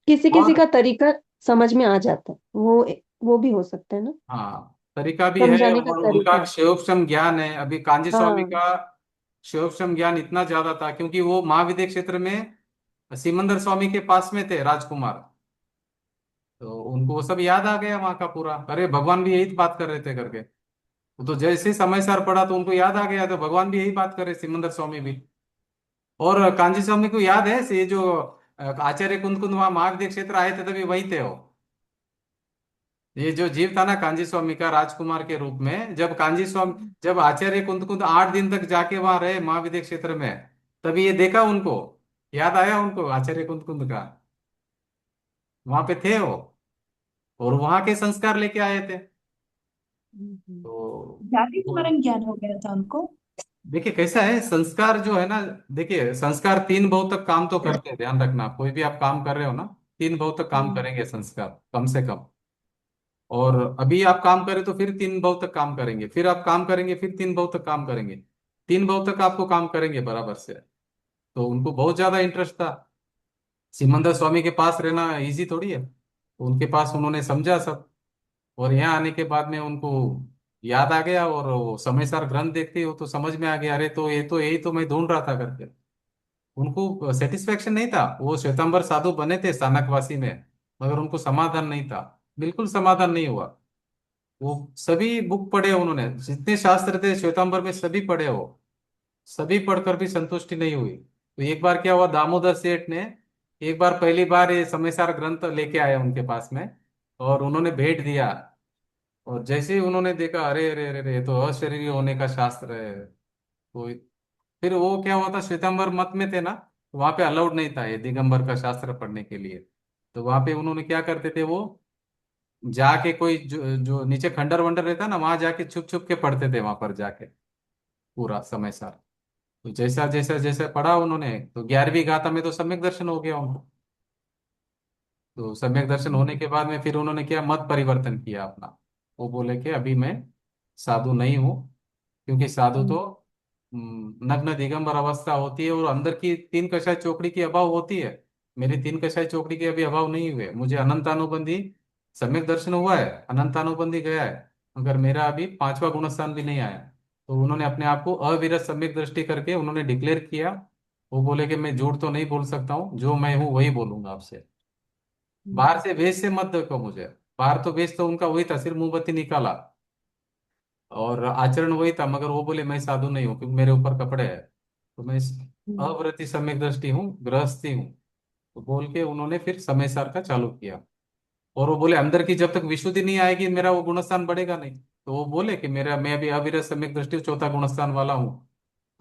किसी किसी
और
का तरीका समझ में आ जाता है, वो भी हो सकता है ना।
हाँ, तरीका भी है,
समझाने का
और उनका
तरीका।
क्षयोक्षम ज्ञान है। अभी कांजी स्वामी
हाँ।
का क्षयोक्षम ज्ञान इतना ज्यादा था, क्योंकि वो महाविद्य क्षेत्र में सिमंदर स्वामी के पास में थे राजकुमार, तो उनको वो सब याद आ गया वहां का पूरा, अरे भगवान भी यही तो बात कर रहे थे करके। वो तो जैसे ही समय सार पड़ा तो उनको याद आ गया, तो भगवान भी यही बात कर रहे, सिमंदर स्वामी भी। और कांची स्वामी को याद है, ये जो आचार्य कुंद कुंद वहां महाविद्य क्षेत्र आए थे, तभी वही थे वो। ये जो जीव था ना कांजी स्वामी का, राजकुमार के रूप में, जब आचार्य कुंद कुंद 8 दिन तक जाके वहां रहे महाविद्य क्षेत्र में, तभी ये देखा उनको, याद आया उनको आचार्य कुंद कुंद का, वहां पे थे वो, और वहां के संस्कार लेके आए थे।
हम्म।
तो
जाति
वो,
स्मरण ज्ञान हो गया था उनको।
देखिए कैसा है संस्कार जो है ना, देखिए संस्कार 3 भाव तक काम तो करते हैं, ध्यान रखना, कोई भी आप काम कर रहे हो ना, 3 भाव तक काम
हम्म।
करेंगे संस्कार, कम से कम। और अभी आप काम करें तो फिर 3 भाव तक काम करेंगे, फिर आप काम करेंगे, फिर 3 भाव तक काम करेंगे, 3 भाव तक आपको काम करेंगे बराबर से। तो उनको बहुत ज्यादा इंटरेस्ट था, सिमंदर स्वामी के पास रहना इजी थोड़ी है, तो उनके पास उन्होंने समझा सब। और यहाँ आने के बाद में उनको याद आ गया, और वो समय सार ग्रंथ देखते ही वो तो समझ में आ गया, अरे तो ये तो यही तो मैं ढूंढ रहा था करके। उनको सेटिस्फेक्शन नहीं था, वो श्वेतांबर साधु बने थे सानकवासी में, मगर उनको समाधान नहीं था, बिल्कुल समाधान नहीं हुआ। वो सभी बुक पढ़े उन्होंने, जितने शास्त्र थे श्वेतांबर में सभी पढ़े हो, सभी पढ़कर भी संतुष्टि नहीं हुई। तो एक बार क्या हुआ, दामोदर सेठ ने एक बार पहली बार ये समयसार ग्रंथ लेके आया उनके पास में, और उन्होंने भेंट दिया। और जैसे ही उन्होंने देखा, अरे अरे अरे अरे, ये तो अशरीरी होने का शास्त्र है। तो फिर वो क्या हुआ था, श्वेतांबर मत में थे ना, वहां पे अलाउड नहीं था ये दिगंबर का शास्त्र पढ़ने के लिए। तो वहां पे उन्होंने क्या करते थे, वो जाके कोई जो नीचे खंडर वंडर रहता ना, वहां जाके छुप छुप के पढ़ते थे वहां पर जाके, पूरा समय सार। तो जैसा जैसा जैसा पढ़ा उन्होंने, तो 11वीं गाथा में तो सम्यक दर्शन हो गया उनको। तो सम्यक दर्शन होने के बाद में फिर उन्होंने क्या मत परिवर्तन किया अपना। वो बोले कि अभी मैं साधु नहीं हूँ, क्योंकि साधु तो नग्न दिगंबर अवस्था होती है और अंदर की तीन कषाय चौकड़ी की अभाव होती है। मेरी तीन कषाय चौकड़ी के अभी अभाव नहीं हुए, मुझे अनंतानुबंधी सम्यक दर्शन हुआ है, अनंतानुबंधी गया है, मगर मेरा अभी पांचवा गुणस्थान भी नहीं आया। तो उन्होंने अपने आप को अविरत सम्यक दृष्टि करके उन्होंने डिक्लेयर किया। वो बोले कि मैं झूठ तो नहीं बोल सकता हूँ, जो मैं हूँ वही बोलूंगा आपसे। बाहर से वेश से मत देखो मुझे। बाहर तो वेश तो उनका वही था, सिर्फ मोमबत्ती निकाला और आचरण वही था, मगर वो बोले मैं साधु नहीं हूँ क्योंकि मेरे ऊपर कपड़े हैं। तो मैं अव्रति सम्यक दृष्टि हूँ, गृहस्थी हूँ। तो बोल के उन्होंने फिर समय सार का चालू किया। और वो बोले अंदर की जब तक विशुद्धि नहीं आएगी मेरा वो गुणस्थान बढ़ेगा नहीं। तो वो बोले कि मेरा मैं भी अविरत सम्यक दृष्टि चौथा गुणस्थान वाला हूँ।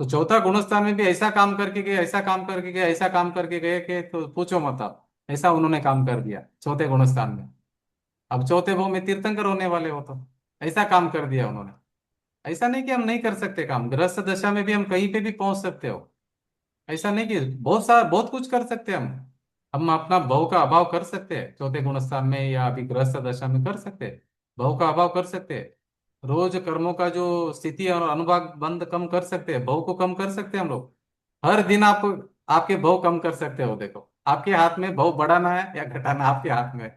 तो चौथा गुणस्थान में भी ऐसा काम करके गए, ऐसा काम करके गए, ऐसा काम करके गए कि तो पूछो मत आप। ऐसा उन्होंने काम कर दिया चौथे गुणस्थान में। अब चौथे भाव में तीर्थंकर होने वाले हो, तो ऐसा काम कर दिया उन्होंने। ऐसा नहीं कि हम नहीं कर सकते काम, गृहस्थ दशा में भी हम कहीं पे भी पहुंच सकते हो। ऐसा नहीं कि बहुत सारा बहुत कुछ कर सकते हैं हम अपना भव का अभाव कर सकते हैं चौथे गुणस्थान में या अभी गृहस्थ दशा में कर सकते हैं। भव का अभाव कर सकते हैं, रोज कर्मों का जो स्थिति और अनुभाग बंद कम कर सकते हैं, भव को कम कर सकते हैं हम लोग। हर दिन आप आपके भव कम कर सकते हो। देखो आपके हाथ में भव बढ़ाना है या घटाना, आपके हाथ में।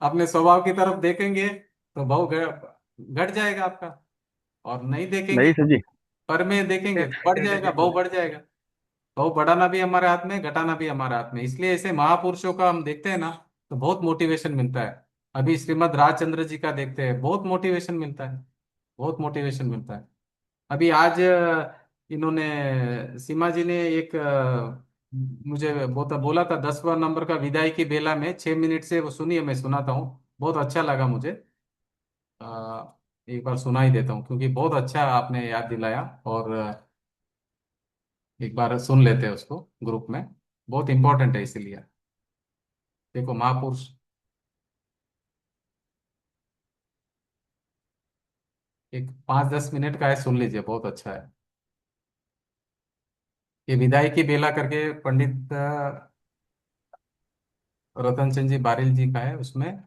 अपने स्वभाव की तरफ देखेंगे तो भव घट जाएगा आपका, और नहीं देखेंगे
नहीं सर जी।
पर में देखेंगे तो बढ़ जाएगा, भव बढ़ जाएगा। तो बढ़ाना भी हमारे हाथ में, घटाना भी हमारे हाथ में। इसलिए ऐसे महापुरुषों का हम देखते हैं ना, तो बहुत मोटिवेशन मिलता है। अभी श्रीमद राजचंद्र जी का देखते हैं, बहुत मोटिवेशन मिलता है, बहुत मोटिवेशन मिलता है। अभी आज इन्होंने सीमा जी ने एक मुझे बोला था 10वां नंबर का विदाई की बेला में 6 मिनट से, वो सुनिए मैं सुनाता हूँ, बहुत अच्छा लगा मुझे। एक बार सुना ही देता हूँ क्योंकि बहुत अच्छा आपने याद दिलाया। और एक बार सुन लेते हैं उसको ग्रुप में, बहुत इंपॉर्टेंट है इसीलिए। देखो महापुरुष, एक 5-10 मिनट का है, सुन लीजिए, बहुत अच्छा है। ये विदाई की बेला करके पंडित रतन चंद जी बारिल जी का है। उसमें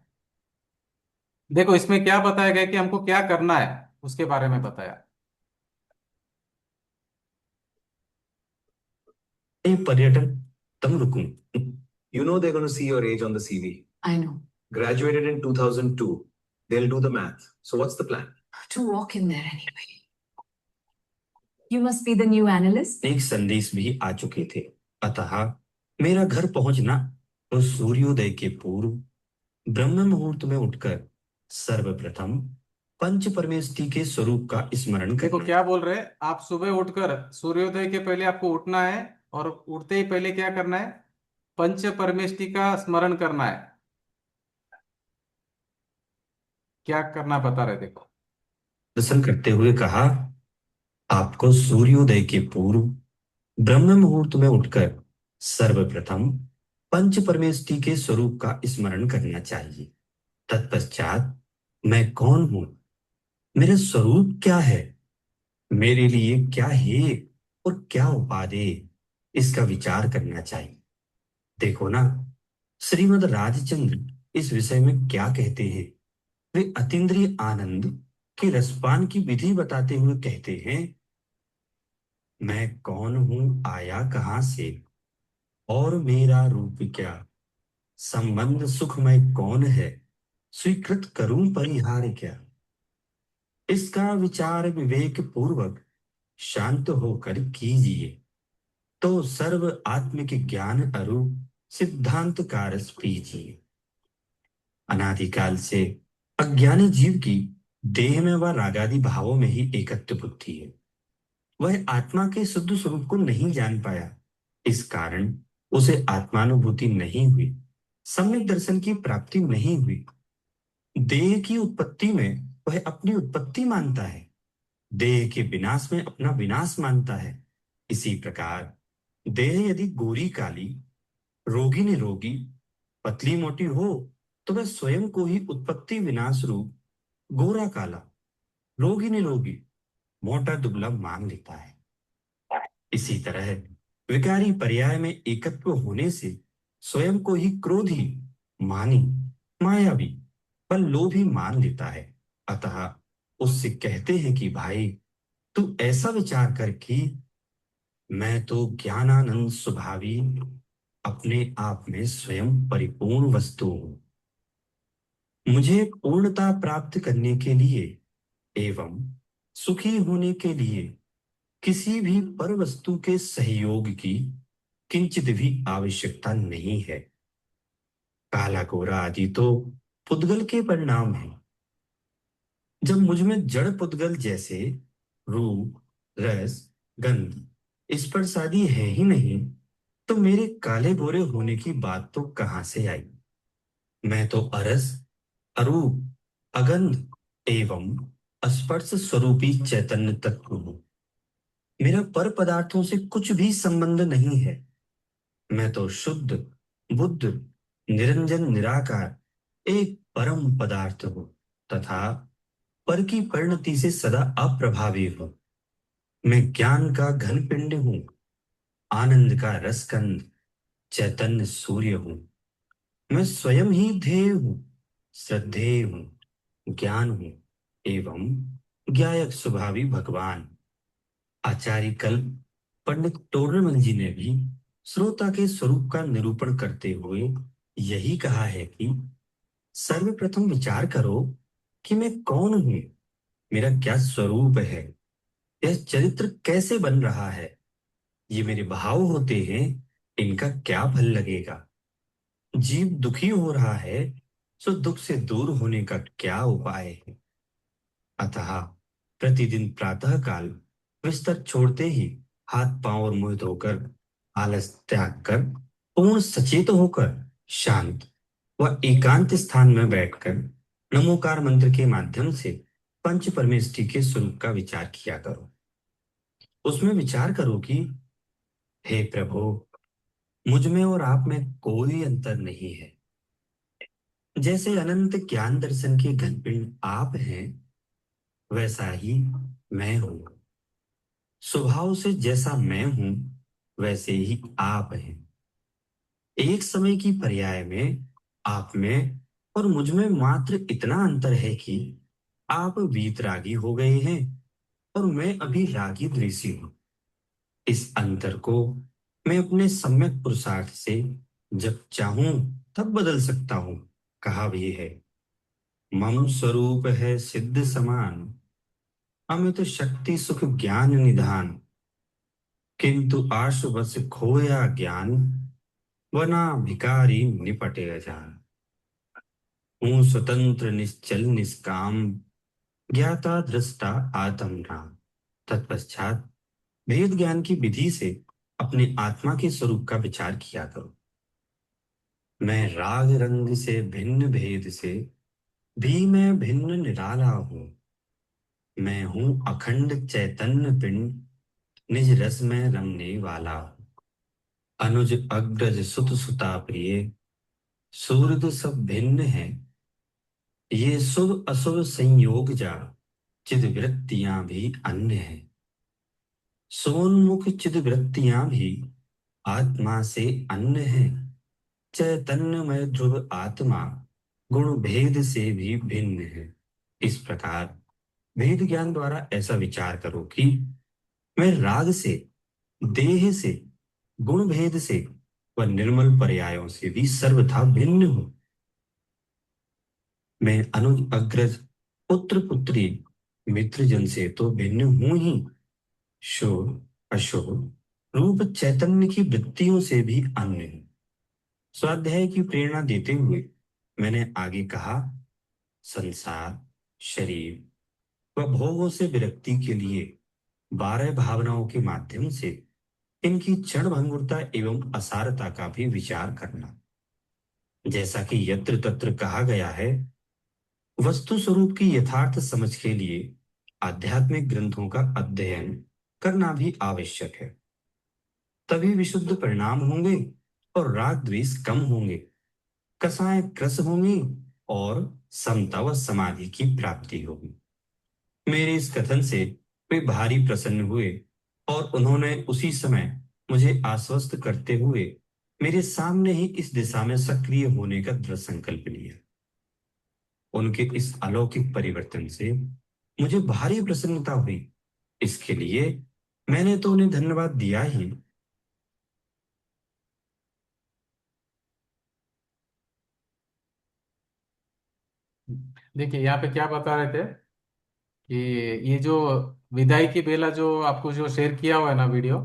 देखो इसमें क्या बताया गया कि हमको क्या करना है, उसके बारे में बताया।
Hey, पर्यटन तुम रुकूं. You know they're going to see your age on the CV. I know. Graduated in 2002. They'll do the math. So what's the plan? To walk in there anyway. You must be the new analyst.
एक संदेश भी आ चुके थे, अतः मेरा घर पहुंचना तो सूर्योदय के पूर्व ब्रह्म मुहूर्त में उठकर सर्वप्रथम पंच परमेष्टि के स्वरूप का स्मरण
देखो
करना।
क्या बोल रहे हैं, आप सुबह उठकर सूर्योदय के पहले आपको उठना है, और उठते ही पहले क्या करना है, पंच परमेष्टि का स्मरण करना है। क्या करना बता रहे, देखो।
दर्शन करते हुए कहा, आपको सूर्योदय के पूर्व ब्रह्म मुहूर्त में उठकर सर्वप्रथम पंच परमेष्टि के स्वरूप का स्मरण करना चाहिए। तत्पश्चात मैं कौन हूं, मेरा स्वरूप क्या है, मेरे लिए क्या है और क्या उपादेय, इसका विचार करना चाहिए। देखो ना, श्रीमद राजचंद्र इस विषय में क्या कहते हैं। वे अतीन्द्रिय आनंद के रसपान की विधि बताते हुए कहते हैं, मैं कौन हूं, आया कहां से, और मेरा रूप क्या, संबंध सुखमय कौन है, स्वीकृत करूं परिहार क्या। इसका विचार विवेक पूर्वक शांत होकर कीजिए, तो सर्व आत्मिक ज्ञान अरूप सिद्धांत का रस पीजिए। अनादिकाल से अज्ञानी जीव की देह में व रागादि भावों में ही एकत्व बुद्धि है। वह आत्मा के शुद्ध स्वरूप को नहीं जान पाया, इस कारण उसे आत्मानुभूति नहीं हुई, सम्यक दर्शन की प्राप्ति नहीं हुई। देह की उत्पत्ति में वह अपनी उत्पत्ति मानता है, देह के विनाश में अपना विनाश मानता है। इसी प्रकार देह यदि गोरी काली, रोगी निरोगी, पतली मोटी हो, तो वह स्वयं को ही उत्पत्ति विनाश रूप गोरा काला, रोगी निरोगी, मोटा दुबला मान लेता है। इसी तरह विकारी पर्याय में एकत्व होने से स्वयं को ही क्रोधी, मानी, मायावी, पर लोभी मान लेता है। अतः उससे कहते हैं कि भाई, तू ऐसा विचार कर कि मैं तो ज्ञानानंद स्वभावी, अपने आप में स्वयं परिपूर्ण वस्तु हूं। मुझे पूर्णता प्राप्त करने के लिए एवं सुखी होने के लिए किसी भी पर वस्तु के सहयोग की किंचित भी आवश्यकता नहीं है। काला गोरा आदि तो पुद्गल के परिणाम हैं। जब मुझ में जड़ पुद्गल जैसे रूप, रस, गंध, स्पर्श आदि है ही नहीं, तो मेरे काले गोरे होने की बात तो कहां से आई। मैं तो अरस, अरूप, अगंध एवं स्पर्श स्वरूपी चैतन्य तत्व हूं। मेरा पर पदार्थों से कुछ भी संबंध नहीं है। मैं तो शुद्ध, बुद्ध, निरंजन, निराकार एक परम पदार्थ हूं तथा पर की परिणति से सदा अप्रभावी हूं। मैं ज्ञान का घन पिंड हूं, आनंद का रसकंद, चैतन्य सूर्य हूं। मैं स्वयं ही ध्येय हूं, श्रद्धेय हूं, ज्ञान हूं एवं ज्ञायक स्वभावी भगवान। आचार्य कल्प पंडित टोडरमल जी ने भी श्रोता के स्वरूप का निरूपण करते हुए यही कहा है कि सर्वप्रथम विचार करो कि मैं कौन हूं, मेरा क्या स्वरूप है, यह चरित्र कैसे बन रहा है, ये मेरे भाव होते हैं, इनका क्या फल लगेगा। जीव दुखी हो रहा है, सो दुख से दूर होने का क्या उपाय है। अतः प्रतिदिन प्रातः काल बिस्तर छोड़ते ही हाथ पांव और मुंह धोकर, आलस त्याग कर, पूर्ण सचेत होकर, शांत व एकांत स्थान में बैठकर नमोकार मंत्र के माध्यम से पंच परमेष्टि के स्वरूप का विचार किया करो। उसमें विचार करो कि हे प्रभु, मुझ में और आप में कोई अंतर नहीं है। जैसे अनंत ज्ञान दर्शन के घनपिंड आप हैं, वैसा ही मैं हूं। स्वभाव से जैसा मैं हूं, वैसे ही आप हैं। एक समय की पर्याय में आप में और मुझ में मात्र इतना अंतर है कि आप वीतरागी हो गए हैं और मैं अभी रागी द्वेषी हूं। इस अंतर को मैं अपने सम्यक पुरुषार्थ से जब चाहूं तब बदल सकता हूं। कहा भी है, मम स्वरूप है सिद्ध समान, अमित शक्ति सुख ज्ञान निधान, किंतु आशु बस खोया ज्ञान, वना भिकारी निपटे अजान। हूँ स्वतंत्र निश्चल निष्काम, ज्ञाता दृष्टा आत्म नाम। तत्पश्चात भेद ज्ञान की विधि से अपने आत्मा के स्वरूप का विचार किया करो। मैं राग रंग से भिन्न भेद से भी मैं भिन्न निराला हूं। मैं हूं अखंड चैतन्य पिंड, निज रस में रमने वाला हूं। अनुज अग्रज सुत सुता प्रिय, सूरत सब भिन्न है। ये शुभ अशुभ संयोग जा, चिद वृत्तियां भी अन्य है। सोन्मुख चिद वृत्तियां भी आत्मा से अन्य है। चैतन्यमय ध्रुव आत्मा गुण भेद से भी भिन्न है। इस प्रकार भेद ज्ञान द्वारा ऐसा विचार करो कि मैं राग से, देह से, गुण भेद से व निर्मल पर्यायों से भी सर्वथा भिन्न हूं। मैं अनुज अग्रज, पुत्र पुत्री, मित्र जन से तो भिन्न हूं ही, शुभ अशुभ रूप चैतन्य की वृत्तियों से भी अन्य हूं। स्वाध्याय की प्रेरणा देते हुए मैंने आगे कहा, संसार, शरीर व भोगों से विरक्ति के लिए 12 भावनाओं के माध्यम से इनकी क्षण भंगुरता एवं असारता का भी विचार करना। जैसा कि यत्र तत्र कहा गया है, वस्तु स्वरूप की यथार्थ समझ के लिए आध्यात्मिक ग्रंथों का अध्ययन करना भी आवश्यक है। तभी विशुद्ध परिणाम होंगे और राग द्वेष कम होंगे, कसाय क्रस होंगी और समता व समाधि की प्राप्ति होगी। मेरे इस कथन से वे भारी प्रसन्न हुए और उन्होंने उसी समय मुझे आश्वस्त करते हुए मेरे सामने ही इस दिशा में सक्रिय होने का दृढ़ संकल्प लिया। उनके इस अलौकिक परिवर्तन से मुझे भारी प्रसन्नता हुई। इसके लिए मैंने तो उन्हें धन्यवाद दिया ही।
देखिए यहाँ पे क्या बता रहे थे कि ये जो विदाई की बेला जो आपको जो शेयर किया हुआ है ना वीडियो,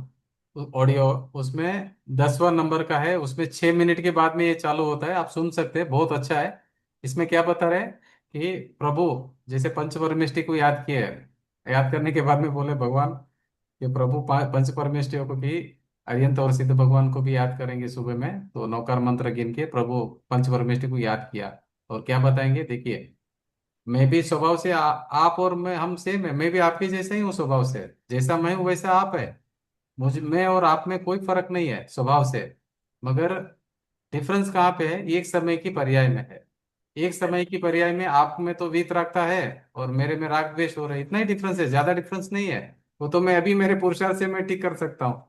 ऑडियो, उसमें 10वां नंबर का है, उसमें 6 मिनट के बाद में ये चालू होता है, आप सुन सकते हैं, बहुत अच्छा है। इसमें क्या बता रहे हैं कि प्रभु जैसे पंच परमेष्टि को याद किए, याद करने के बाद में बोले भगवान कि प्रभु पंच परमेष्टियों को भी, अरिहंत और सिद्ध भगवान को भी याद करेंगे सुबह में, तो नौकार मंत्र गिन के प्रभु पंच परमेष्टि को याद किया। और क्या बताएंगे, देखिए, मैं भी स्वभाव से आप और हम सेम है, मैं भी आपके जैसे ही हूँ स्वभाव से, जैसा मैं हूँ वैसा आप है। मुझ मैं और आप में कोई फर्क नहीं है स्वभाव से, मगर डिफरेंस कहाँ पे है, एक समय की पर्याय में है। एक समय की पर्याय में आप में तो वीतरागता है और मेरे में राग द्वेष हो रहा है, इतना ही डिफरेंस है, ज्यादा डिफरेंस नहीं है। वो तो मैं अभी मेरे पुरुषार्थ से मैं ठीक कर सकता हूँ।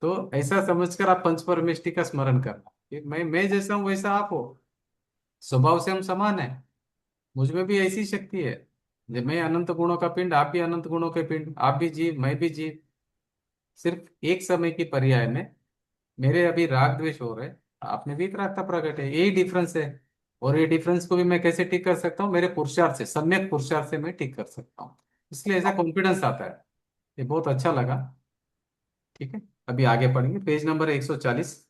तो ऐसा समझकर आप पंच परमेष्टि का स्मरण करना कि मैं जैसा हूँ वैसा आप हो, स्वभाव से हम समान है। मुझ में भी ऐसी शक्ति है, जब मैं अनंत गुणों का पिंड, आप भी अनंत गुणों के पिंड, आप भी जीव मैं भी जीव। सिर्फ एक समय की पर्याय में मेरे अभी राग द्वेष हो रहे, आप में वीतरागता प्रकट है, यही डिफरेंस है। और ये डिफरेंस को भी मैं कैसे ठीक कर सकता हूँ, मेरे पुरुषार्थ से, सम्यक पुरुषार्थ से मैं ठीक कर सकता हूँ। इसलिए ऐसा कॉन्फिडेंस आता है। ये बहुत अच्छा लगा। ठीक है, अभी आगे पढ़ेंगे, पेज नंबर 140।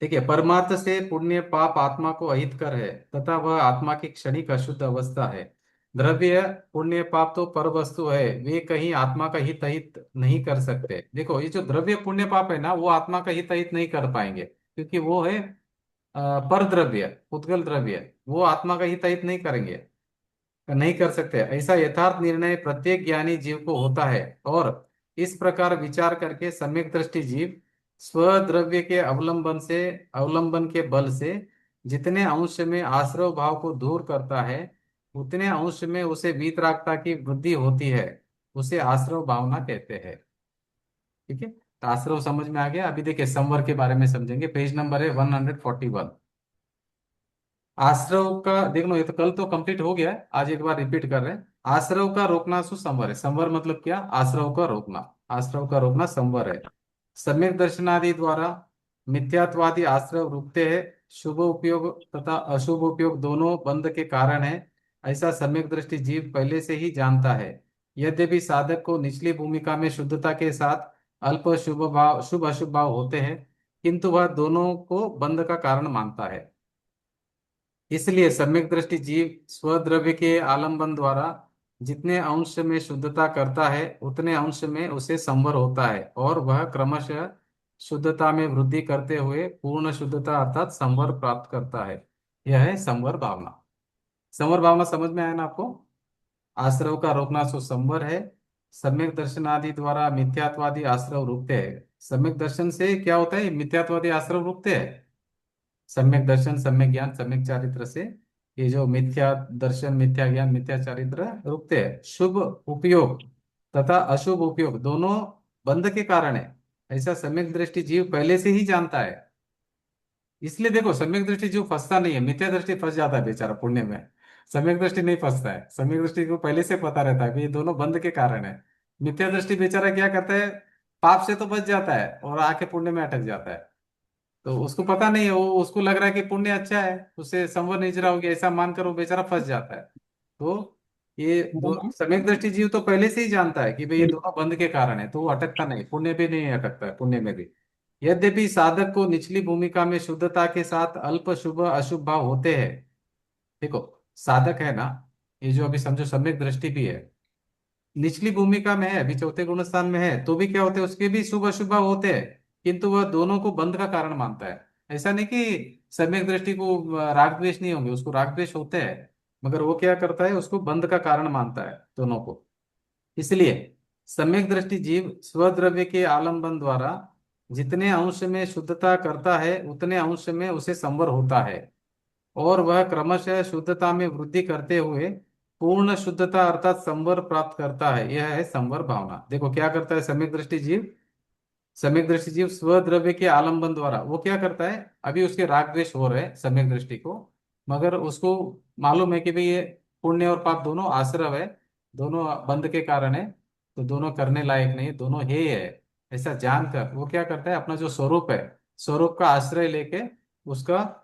देखिए, परमार्थ से पुण्य पाप आत्मा को अहित कर है तथा वह आत्मा की क्षणिक अशुद्ध अवस्था है। द्रव्य पुण्य पाप तो पर वस्तु है, वे कहीं आत्मा का हित अहित नहीं कर सकते। देखो, ये जो द्रव्य पुण्य पाप है ना, वो आत्मा का हित अहित नहीं कर पाएंगे, क्योंकि वो है पर द्रव्य, उद्गल द्रव्य, वो आत्मा का हित अहित नहीं करेंगे, नहीं कर सकते। ऐसा यथार्थ निर्णय प्रत्येक ज्ञानी जीव को होता है, और इस प्रकार विचार करके सम्यक दृष्टि जीव स्वद्रव्य के अवलंबन के बल से जितने अंश में आश्रव भाव को दूर करता है, उतने अंश में उसे वीतरागता की वृद्धि होती है। उसे आश्रव भावना कहते हैं। ठीक है, तो आश्रव समझ में आ गया। अभी देखिए संवर के बारे में समझेंगे, पेज नंबर है 141। आश्रव का देख लो, ये तो कल तो कंप्लीट हो गया है, आज एक बार रिपीट कर रहे हैं। आश्रव का रोकना सु संवर है। संवर मतलब क्या, आश्रव का रोकना, आश्रव का रोकना संवर है। सम्यक दर्शनादि द्वारा मिथ्यात्वादी आश्रव रुकते हैं, शुभ उपयोग तथा अशुभ उपयोग दोनों बंध के कारण है, ऐसा सम्यक दृष्टि जीव पहले से ही जानता है। यद्यपि साधक को निचली भूमिका में शुद्धता के साथ अल्प शुभ भाव, शुभ अशुभ भाव होते हैं, किंतु वह दोनों को बंध का कारण मानता है। इसलिए सम्यक दृष्टि जीव स्वद्रव्य के आलंबन द्वारा जितने अंश में शुद्धता करता है, उतने अंश में उसे संवर होता है, और वह क्रमशः शुद्धता में वृद्धि करते हुए पूर्ण शुद्धता अर्थात संवर प्राप्त करता है। यह है संवर भावना। संवर भावना समझ में आया ना आपको। आश्रव का रोकना सो संवर है। सम्यक दर्शन आदि द्वारा मिथ्यात्वादी आश्रव रुकते हैं। सम्यक दर्शन से क्या होता है, मिथ्यात्वादी आश्रव रुकते हैं। सम्यक दर्शन, सम्यक ज्ञान, सम्यक चारित्र से ये जो मिथ्या दर्शन, मिथ्या ज्ञान, मिथ्या चारित्र रुकते हैं। शुभ उपयोग तथा अशुभ उपयोग दोनों बंध के कारण है, ऐसा सम्यक दृष्टि जीव पहले से ही जानता है। इसलिए देखो, सम्यक दृष्टि जीव फंसता नहीं है, मिथ्या दृष्टि फंस जाता है बेचारा पुण्य में। सम्यक दृष्टि नहीं फंसता है, सम्यक दृष्टि को पहले से पता रहता है कि ये दोनों बंध के कारण है। मिथ्या दृष्टि बेचारा क्या करता है, पाप से तो बच जाता है और आके पुण्य में अटक जाता है। तो उसको पता नहीं है, वो उसको लग रहा है कि पुण्य अच्छा है, उससे संवर निजरा हो गया, ऐसा मानकर वो बेचारा फंस जाता है। तो ये दो सम्यक दृष्टि जीव तो पहले से ही जानता है कि भाई ये दोनों बंध के कारण है, तो वो अटकता नहीं, पुण्य भी नहीं अटकता है, पुण्य में भी। यद्यपि साधक को निचली भूमिका में शुद्धता के साथ अल्प शुभ अशुभ भाव होते हैं। देखो, साधक है ना, ये जो अभी समझो सम्यक दृष्टि भी है, निचली भूमिका में है, अभी चौथे गुण स्थान में है, तो भी क्या होते हैं, उसके भी शुभ अशुभ भाव होते हैं, किंतु वह दोनों को बंध का कारण मानता है। ऐसा नहीं कि सम्यक दृष्टि को राग द्वेष नहीं होंगे, उसको राग द्वेष होते हैं, मगर वो क्या करता है, उसको बंध का कारण मानता है दोनों को। इसलिए सम्यक दृष्टि जीव स्वद्रव्य के आलंबन द्वारा जितने अंश में शुद्धता करता है, उतने अंश में उसे संवर होता है, और वह क्रमशः शुद्धता में वृद्धि करते हुए पूर्ण शुद्धता अर्थात संवर प्राप्त करता है। यह है संवर भावना। देखो क्या करता है सम्यक दृष्टि जीव, सम्यक दृष्टि जीव स्वद्रव्य के आलंबन द्वारा वो क्या करता है, अभी उसके राग द्वेष हो रहे हैं सम्यक दृष्टि को, मगर उसको मालूम है कि भाई ये पुण्य और पाप दोनों आश्रव है, दोनों बंध के कारण है, तो दोनों करने लायक नहीं, दोनों हे है, ऐसा जानकर वो क्या करता है, अपना जो स्वरूप है, स्वरूप का आश्रय लेके उसका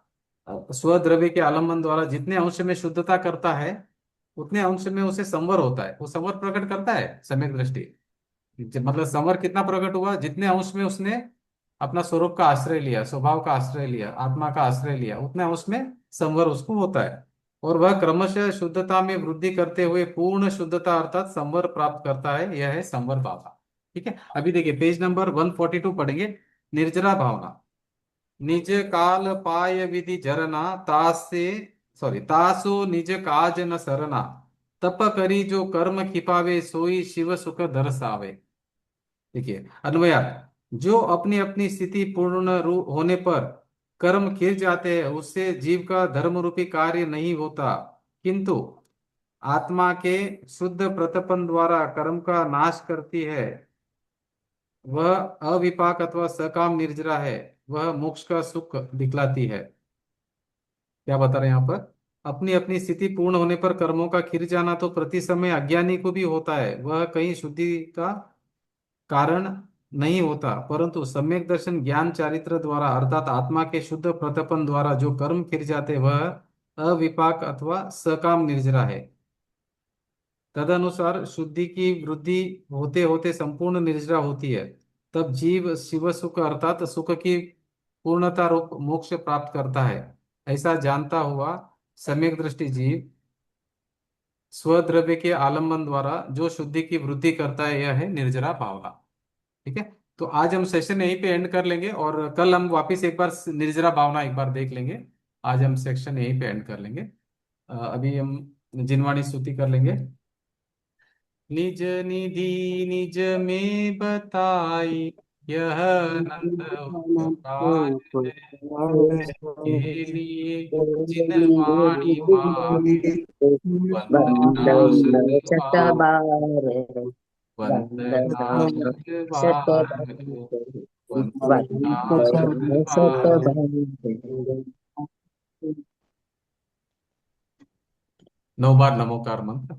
स्वद्रव्य के आलंबन द्वारा जितने अंश में शुद्धता करता है उतने अंश में उसे संवर होता है, वो संवर प्रकट करता है सम्यक दृष्टि। मतलब संवर कितना प्रकट हुआ, जितने अंश में उसने अपना स्वरूप का आश्रय लिया, स्वभाव का आश्रय लिया, आत्मा का आश्रय लिया, उतने अंश में संवर उसको होता है, और वह क्रमशः शुद्धता में वृद्धि करते हुए पूर्ण शुद्धता अर्थात संवर प्राप्त करता है, यह है संवर भावना। ठीक है, अभी देखिए पेज नंबर 142 पढ़ेंगे। निर्जरा भावना। निज काल पाय विधि जरना तासे, सॉरी तासो निज काज न सरना, तप करी जो कर्म खिपावे सोई शिव सुख दरसावे। देखिए अन्वयार्थ, जो अपनी अपनी स्थिति पूर्ण रूप होने पर कर्म खिर जाते हैं उससे जीव का धर्म रूपी कार्य नहीं होता, किंतु आत्मा के शुद्ध प्रतपन द्वारा कर्म का नाश करती है, वह अविपाक अथवा सकाम निर्जरा है, वह मोक्ष का सुख दिखलाती है। क्या बता रहे हैं यहाँ पर, अपनी अपनी स्थिति पूर्ण होने पर कर्मों का खिर जाना तो प्रति समय अज्ञानी को भी होता है, वह कहीं शुद्धि का कारण नहीं होता, परंतु सम्यक दर्शन ज्ञान चारित्र द्वारा अर्थात आत्मा के शुद्ध प्रतपन द्वारा जो कर्म खिर जाते वह अविपाक अथवा सकाम निर्जरा है। तदनुसार शुद्धि की वृद्धि होते होते संपूर्ण निर्जरा होती है, तब जीव शिव सुख अर्थात सुख की पूर्णता रूप मोक्ष प्राप्त करता है। ऐसा जानता हुआ सम्यक दृष्टि जीव स्वद्रव्य के आलंबन द्वारा जो शुद्धि की वृद्धि करता है, यह है निर्जरा भावना। ठीक है, तो आज हम सेशन यहीं पे एंड कर लेंगे और कल हम वापस एक बार निर्जरा भावना एक बार देख लेंगे। आज हम सेक्शन यहीं पे एंड कर लेंगे। अभी हम जिनवाणी स्तुति कर लेंगे। निज निधि निज में बताई, यह नंद उपकार है, के लिए जिनवाणी मांगे, वंदना
वंदन
शतबार,
शतबार
वंदना
वंदना
शतबार,
शतबार
वंदना
वंदन
शतबार।
शतबार।
9 बार नमोकार मंत्र।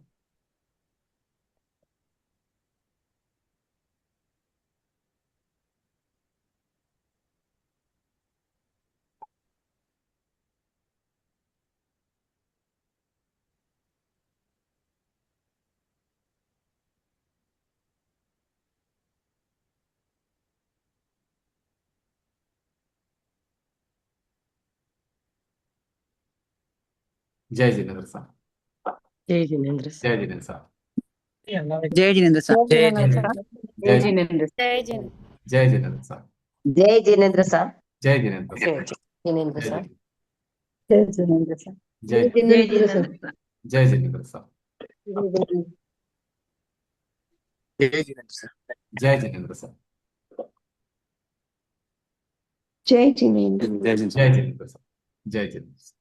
जय जिनेन्द्र साहब।
जय जिनेन्द्र
जय
साहब।
जिनेन्द्र साहब।
जय जिनेन्द्र साहब।
जय
जय
जिनेन्द्र
जिनेन्द्र।
साहब।
जय
जय जिनेन्द्र
जय जिन
जय जिनेन्द्र साहब।
जय जिनेन्द्र साहब।
जय जिनेन्द्र साहब।
जय जिनेन्द्र
जय
साहब।
जय जिनेन्द्र साहब।
जय
जय जिनेन्द्र साहब।
जय जिनेन्द्र साहब।
जय जिनेन्द्र साहब।
जय जिनेन्द्र साहब।
जय जिनेन्द्र।
जय जिनेन्द्र साहब। जय जिनेन्द्र साहब।